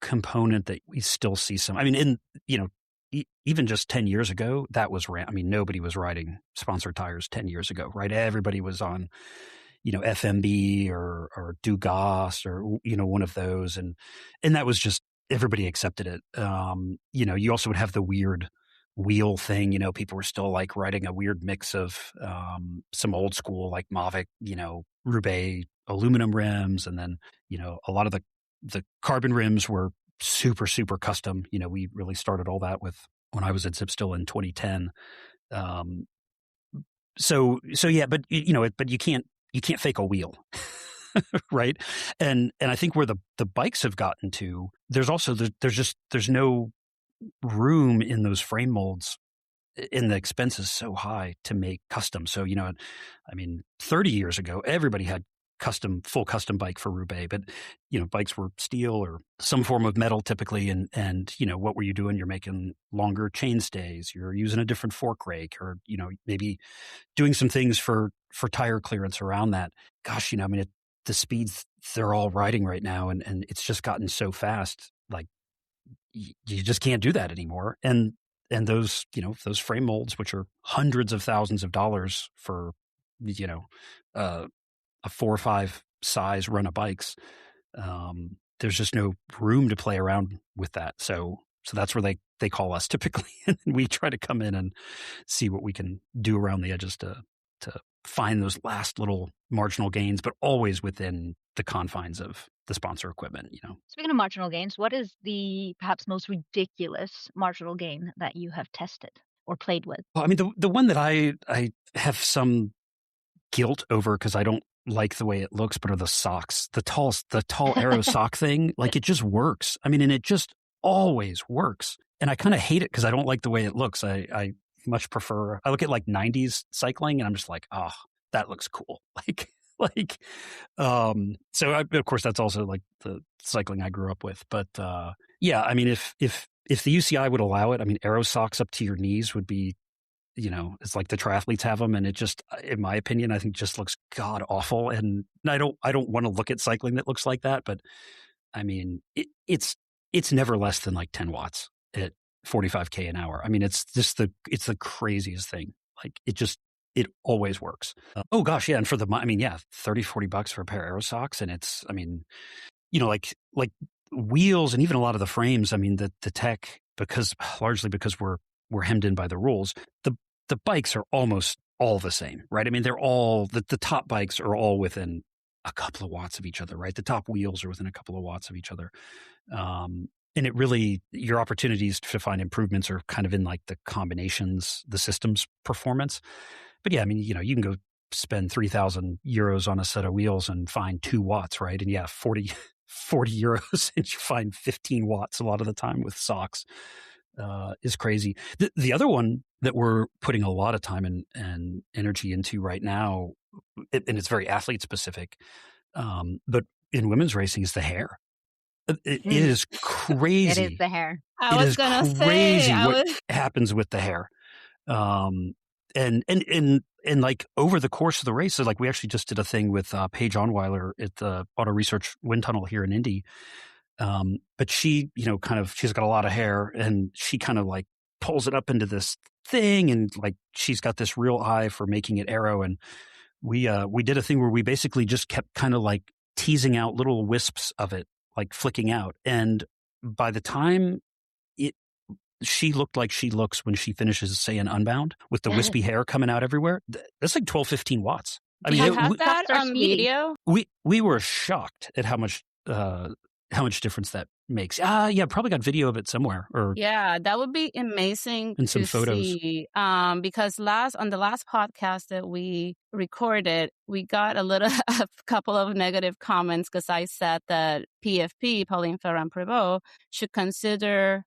component that we still see some. I mean, even just 10 years ago, that was nobody was riding sponsored tires 10 years ago, right? Everybody was on, FMB or Dugas or, one of those. And that was just, everybody accepted it. You also would have the weird wheel thing, people were still like riding a weird mix of some old school, like Mavic, Roubaix aluminum rims. And then, a lot of the carbon rims were super, super custom. We really started all that when I was at Zipstill in 2010. So yeah, but but you can't fake a wheel, right? And I think where the bikes have gotten to, there's no room in those frame molds, and the expense is so high to make custom. So 30 years ago, everybody had full custom bike for Roubaix, but bikes were steel or some form of metal typically, and what were you doing? You're making longer chain stays, you're using a different fork rake, or maybe doing some things for tire clearance around that. Gosh, the speeds they're all riding right now, and it's just gotten so fast, like you just can't do that anymore. And those those frame molds, which are hundreds of thousands of dollars for a 4 or 5 size run of bikes, there's just no room to play around with that. So that's where they call us typically, and we try to come in and see what we can do around the edges to find those last little marginal gains, but always within the confines of the sponsor equipment. Speaking of marginal gains, what is the perhaps most ridiculous marginal gain that you have tested or played with? Well, I mean, the one that I have some guilt over because I don't like the way it looks, but are the socks, the tall arrow sock thing. Like, it just works. I mean, and it just always works. And I kind of hate it because I don't like the way it looks. I much prefer, I look at like 90s cycling and I'm just like, oh, that looks cool. So of course that's also like the cycling I grew up with. But yeah, I mean, if the UCI would allow it, I mean, arrow socks up to your knees would be, it's like the triathletes have them, and it just, in my opinion, I think just looks god awful. And I don't want to look at cycling that looks like that, but I mean, it's never less than like 10 watts at 45K an hour. I mean, it's the craziest thing. Like, it always works. Oh gosh, yeah. And for $30-$40 for a pair of arrow socks, and it's, I mean, like wheels and even a lot of the frames. I mean, the tech, largely because we're hemmed in by the rules. The bikes are almost all the same, right? I mean, they're all the top bikes are all within a couple of watts of each other, right? The top wheels are within a couple of watts of each other. And it really, your opportunities to find improvements are kind of in like the combinations, the systems performance. But yeah, I mean, you know, you can go spend 3,000 euros on a set of wheels and find 2 watts, right? And yeah, 40 euros and you find 15 watts a lot of the time with socks is crazy. The other one that we're putting a lot of time and energy into right now, and it's very athlete specific, but in women's racing is the hair. It is crazy. It is the hair. I was going to say what happens with the hair. And like over the course of the race, so like we actually just did a thing with Paige Onweiler at the Auto Research Wind Tunnel here in Indy. But she, you know, she's got a lot of hair and she kind of like pulls it up into this thing and like she's got this real eye for making it aero. And we did a thing where we basically just kept kind of like teasing out little wisps of it, like flicking out. And by the time she looked like she looks when she finishes, say, an Unbound with the wispy hair coming out everywhere, that's like 12, 15 watts. I mean, you have that on video? We were shocked at how much difference that makes. Yeah, probably got video of it somewhere. Or yeah, that would be amazing and some photos. See. Because on the last podcast that we recorded, we got a couple of negative comments because I said that PFP, Pauline Ferrand-Prévot, should consider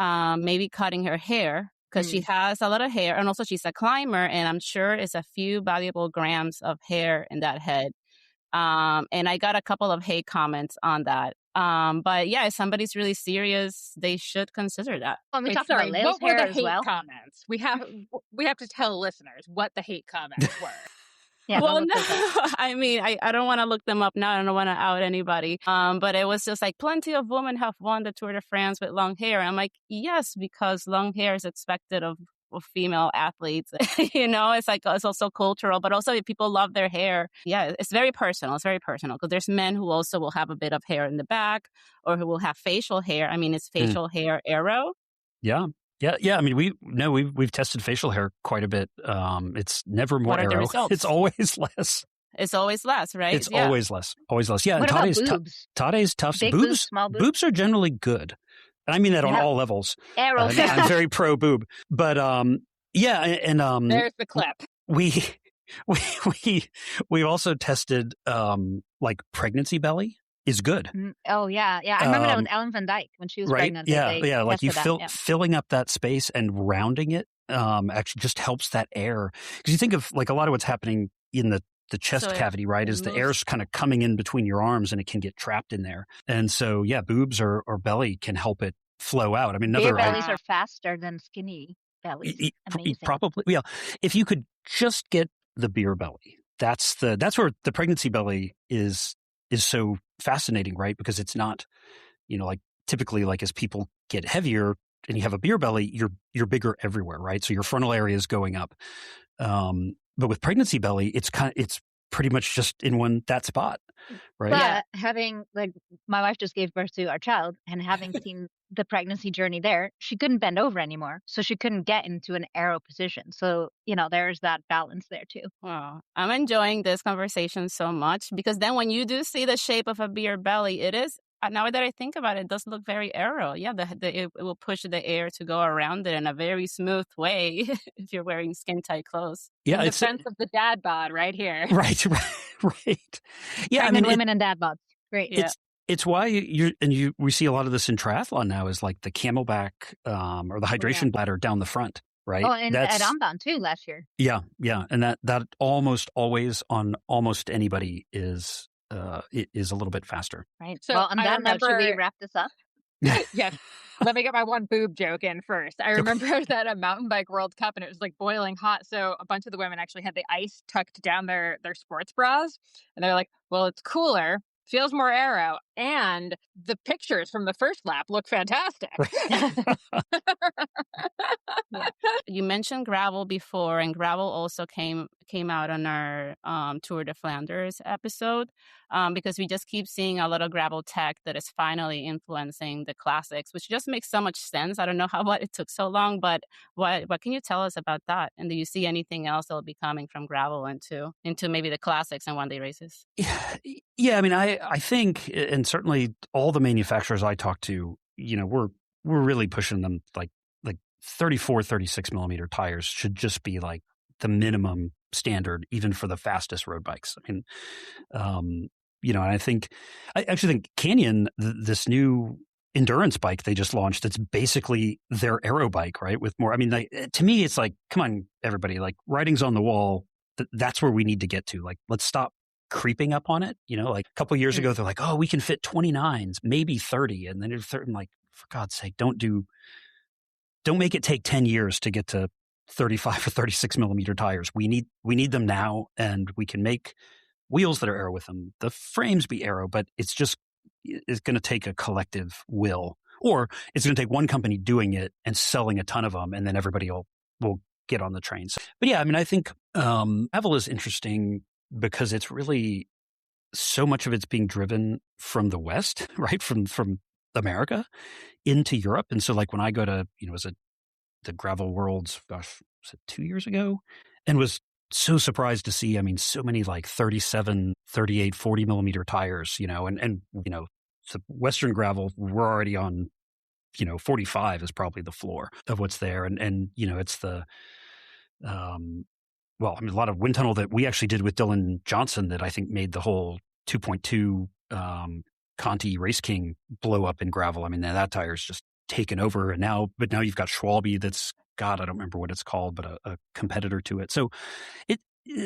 maybe cutting her hair because she has a lot of hair, and also she's a climber, and I'm sure it's a few valuable grams of hair in that head. And I got a couple of hate comments on that. But yeah, if somebody's really serious, they should consider that. Well, we talked about Leo's hair as well. Comments? We have to tell listeners what the hate comments were. Yeah, well, no, I mean, I don't want to look them up now. I don't want to out anybody. But it was just like plenty of women have won the Tour de France with long hair. I'm like, yes, because long hair is expected of female athletes. You know, it's like, it's also cultural, but also if people love their hair. Yeah, it's very personal. It's very personal because there's men who also will have a bit of hair in the back or who will have facial hair. I mean, it's facial hair aero. Yeah. Yeah. I mean, we've tested facial hair quite a bit. It's never more aero. It's always less. It's always less, right? It's always less. Always less. Yeah. What about boobs? Tade's tough. Big boobs, small boobs? Boobs are generally good. And I mean that on all levels. Aero. I'm very pro boob. But yeah, and there's the clip. We also tested like pregnancy belly is good. Oh yeah. I remember that with Ellen Van Dijk when she was pregnant. Yeah. Like you filling up that space and rounding it actually just helps that air, because you think of like a lot of what's happening in the chest cavity, right? Is the air's kind of coming in between your arms and it can get trapped in there. And so yeah, boobs or belly can help it flow out. I mean, beer bellies are faster than skinny bellies. Amazing. Probably, yeah. If you could just get the beer belly, that's where the pregnancy belly is so fascinating, right? Because it's not, you know, like typically like as people get heavier and you have a beer belly, you're bigger everywhere, right? So your frontal area is going up. But with pregnancy belly, it's pretty much just in that spot, right? But having, like, my wife just gave birth to our child, and having seen the pregnancy journey there, she couldn't bend over anymore. So she couldn't get into an aero position. So, you know, there's that balance there too. Wow. I'm enjoying this conversation so much because then when you do see the shape of a beer belly, it is, now that I think about it, it does look very aero. Yeah, it will push the air to go around it in a very smooth way if you're wearing skin-tight clothes. Yeah, it's the sense of the dad bod right here. Right. Yeah, Pregnant women and dad bods. Great. Yeah. It's why we see a lot of this in triathlon now is like the camelback or the hydration bladder down the front, right? Oh, and at Unbound too last year. Yeah, and that almost always on almost anybody is a little bit faster. Right. So well, on that note, should we wrap this up? Yes. Let me get my one boob joke in first. I remember I was at a mountain bike World Cup and it was like boiling hot. So a bunch of the women actually had the ice tucked down their sports bras. And they're like, well, it's cooler, feels more aero, and the pictures from the first lap look fantastic. You mentioned gravel before, and gravel also came out on our Tour de Flanders episode, because we just keep seeing a lot of gravel tech that is finally influencing the classics, which just makes so much sense. I don't know why it took so long, but what can you tell us about that? And do you see anything else that will be coming from gravel into maybe the classics and one-day races? Yeah, I mean, I think, and certainly all the manufacturers I talk to, we're really pushing them like 34, 36 millimeter tires should just be like the minimum standard, even for the fastest road bikes. I mean, and I actually think Canyon, this new endurance bike they just launched, it's basically their aero bike, right? With more, I mean, to me, it's like, come on, everybody, like writing's on the wall. That's where we need to get to. Like, let's stop creeping up on it. Like a couple of years ago, they're like, oh, we can fit 29s, maybe 30. And then I'm like, for God's sake, don't make it take 10 years to get to 35 or 36 millimeter tires. We need them now, and we can make wheels that are aero with them. The frames be aero, but it's going to take a collective will, or it's going to take one company doing it and selling a ton of them, and then everybody will get on the trains. But yeah, I mean, I think gravel is interesting because it's really so much of it's being driven from the West, right? From America into Europe. And so like when I go to, was it the Gravel Worlds, gosh, was it 2 years ago? And was so surprised to see, I mean, so many like 37, 38, 40 millimeter tires, and so Western gravel, we're already on, 45 is probably the floor of what's there. And it's the, well, I mean, a lot of wind tunnel that we actually did with Dylan Johnson that I think made the whole 2.2 Conti Race King blow up in gravel. I mean, that tire's just taken over, but now you've got Schwalbe that's, God, I don't remember what it's called, but a competitor to it. So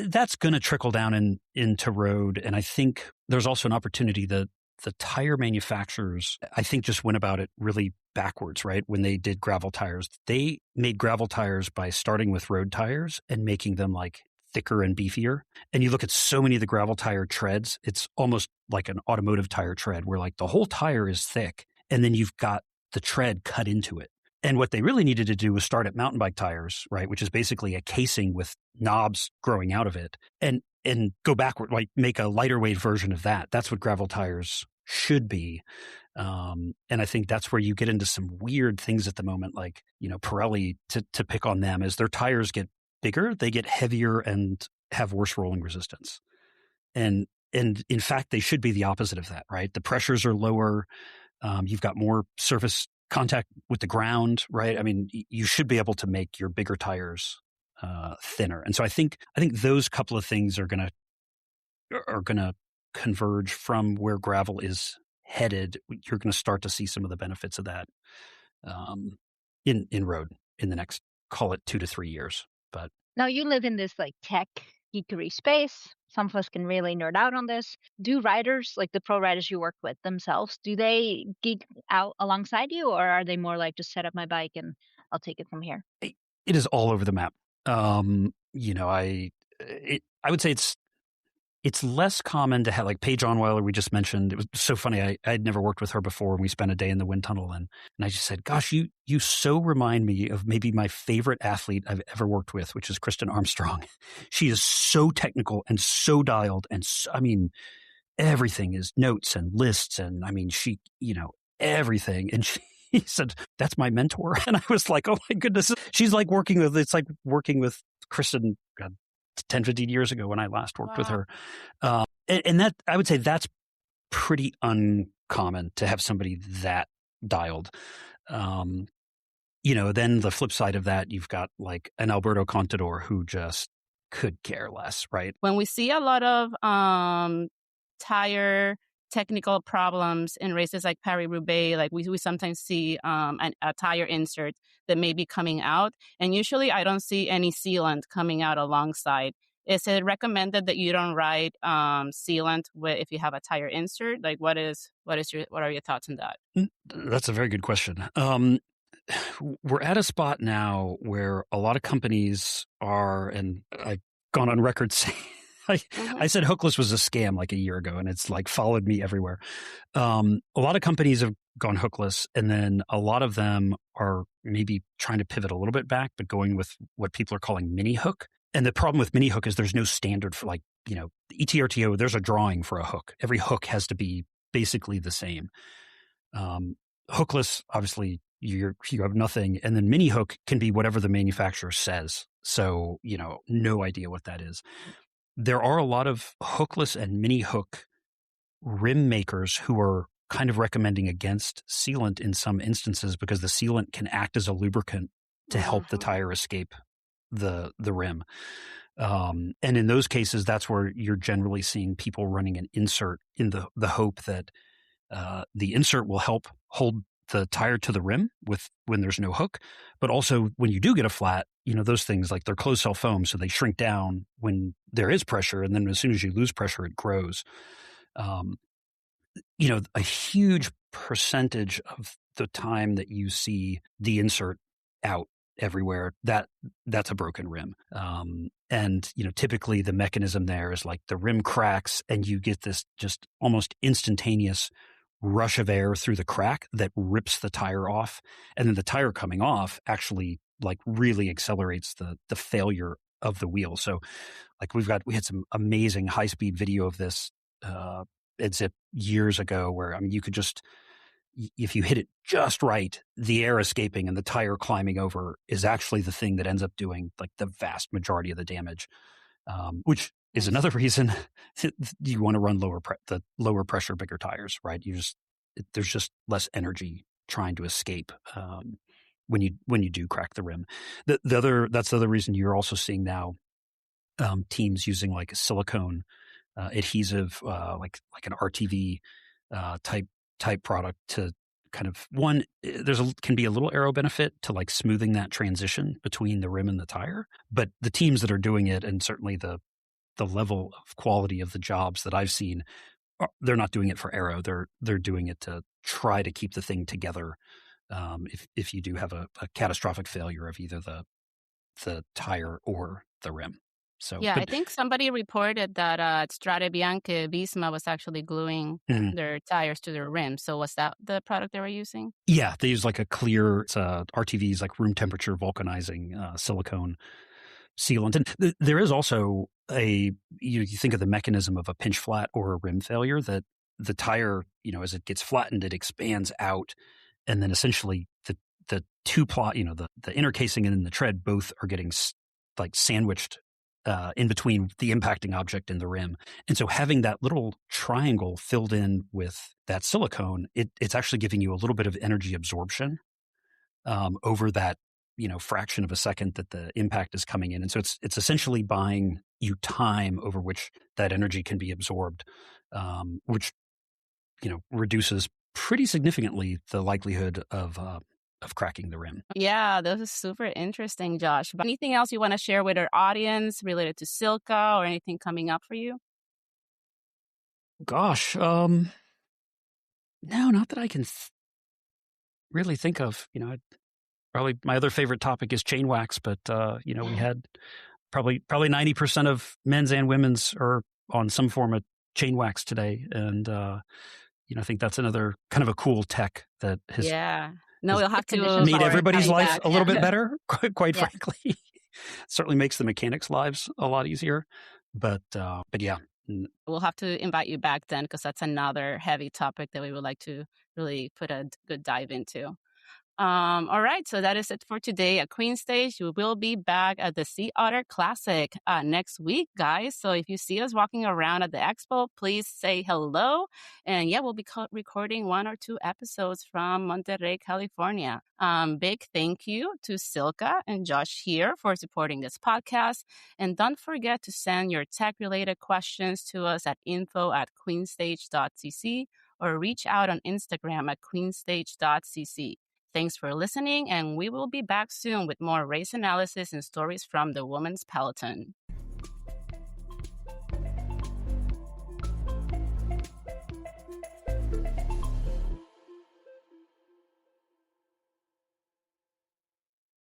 that's going to trickle down into road. And I think there's also an opportunity that the tire manufacturers, I think, just went about it really backwards, right? When they did gravel tires, they made gravel tires by starting with road tires and making them like thicker and beefier. And you look at so many of the gravel tire treads, it's almost like an automotive tire tread where like the whole tire is thick and then you've got the tread cut into it. And what they really needed to do was start at mountain bike tires, right? Which is basically a casing with knobs growing out of it and go backward, like make a lighter weight version of that. That's what gravel tires should be. And I think that's where you get into some weird things at the moment, like, Pirelli, to pick on them, as their tires get bigger, they get heavier and have worse rolling resistance. And in fact, they should be the opposite of that, right? The pressures are lower. You've got more surface contact with the ground, right? I mean, you should be able to make your bigger tires thinner. And so I think those couple of things are going to converge from where gravel is headed. You're going to start to see some of the benefits of that in road in the next, call it 2 to 3 years. But now you live in this like tech geekery space. Some of us can really nerd out on this. Do riders, like the pro riders you work with themselves, do they geek out alongside you, or are they more like, just set up my bike and I'll take it from here? It is all over the map. I would say it's less common to have, like Paige Onweiler, we just mentioned. It was so funny. I'd never worked with her before, and we spent a day in the wind tunnel, and I just said, gosh, you so remind me of maybe my favorite athlete I've ever worked with, which is Kristen Armstrong. She is so technical and so dialed, and I mean, everything is notes and lists, and I mean, she, everything. And he said, that's my mentor. And I was like, oh my goodness. She's like it's like working with Kristen, God, 10, 15 years ago when I last worked with her. And that, I would say that's pretty uncommon to have somebody that dialed. Then the flip side of that, you've got like an Alberto Contador who just could care less, right? When we see a lot of tire technical problems in races like Paris-Roubaix, like we sometimes see a tire insert that may be coming out, and usually I don't see any sealant coming out alongside. Is it recommended that you don't ride sealant if you have a tire insert? Like, what are your thoughts on that? That's a very good question. We're at a spot now where a lot of companies are, and I've gone on record saying, I said hookless was a scam like a year ago, and it's like followed me everywhere. A lot of companies have gone hookless. And then a lot of them are maybe trying to pivot a little bit back, but going with what people are calling mini hook. And the problem with mini hook is there's no standard for the ETRTO, there's a drawing for a hook. Every hook has to be basically the same. Hookless, obviously, you have nothing. And then mini hook can be whatever the manufacturer says. So, no idea what that is. There are a lot of hookless and mini hook rim makers who are kind of recommending against sealant in some instances because the sealant can act as a lubricant to help the tire escape the rim. And in those cases, that's where you're generally seeing people running an insert in the hope that the insert will help hold the tire to the rim when there's no hook. But also when you do get a flat, those things, like they're closed cell foam, so they shrink down when there is pressure. And then as soon as you lose pressure, it grows. A huge percentage of the time that you see the insert out everywhere, that's a broken rim. And typically the mechanism there is like the rim cracks and you get this just almost instantaneous rush of air through the crack that rips the tire off. And then the tire coming off actually like really accelerates the failure of the wheel. So like we had some amazing high speed video of this at Zip years ago where, you could just, if you hit it just right, the air escaping and the tire climbing over is actually the thing that ends up doing like the vast majority of the damage, which is another reason you want to run the lower pressure, bigger tires, right? There's just less energy trying to escape when you do crack the rim. That's the other reason you're also seeing now teams using like a silicone adhesive, like an RTV type product to kind of can be a little aero benefit to like smoothing that transition between the rim and the tire. But the teams that are doing it, and certainly the level of quality of the jobs that I've seen, they're not doing it for aero. They're doing it to try to keep the thing together. If you do have a catastrophic failure of either the tire or the rim. So yeah, I think somebody reported that Strade Bianche Visma was actually gluing their tires to their rims. So was that the product they were using? Yeah, they use like a clear RTV's like room temperature vulcanizing silicone sealant. And there is also you think of the mechanism of a pinch flat or a rim failure, that the tire, as it gets flattened, it expands out, and then essentially the two plot, the inner casing and the tread both are getting like sandwiched in between the impacting object and the rim. And so having that little triangle filled in with that silicone, it's actually giving you a little bit of energy absorption over that, fraction of a second that the impact is coming in. And so it's essentially buying you time over which that energy can be absorbed, which, reduces pretty significantly the likelihood of cracking the rim. Yeah, this is super interesting, Josh. But anything else you want to share with our audience related to Silca or anything coming up for you? Gosh, no, not that I can really think of. Probably my other favorite topic is chain wax, but we had probably 90% of men's and women's are on some form of chain wax today, and I think that's another kind of a cool tech that has we'll have to made everybody's life a little bit better. Quite frankly, certainly makes the mechanics' lives a lot easier. But yeah. We'll have to invite you back then, because that's another heavy topic that we would like to really put a good dive into. All right, so that is it for today at Queen Stage. We will be back at the Sea Otter Classic next week, guys. So if you see us walking around at the expo, please say hello. And we'll be recording 1 or 2 episodes from Monterey, California. Big thank you to Silca and Josh here for supporting this podcast. And don't forget to send your tech-related questions to us at info@queenstage.cc or reach out on Instagram at queenstage.cc. Thanks for listening, and we will be back soon with more race analysis and stories from the women's peloton.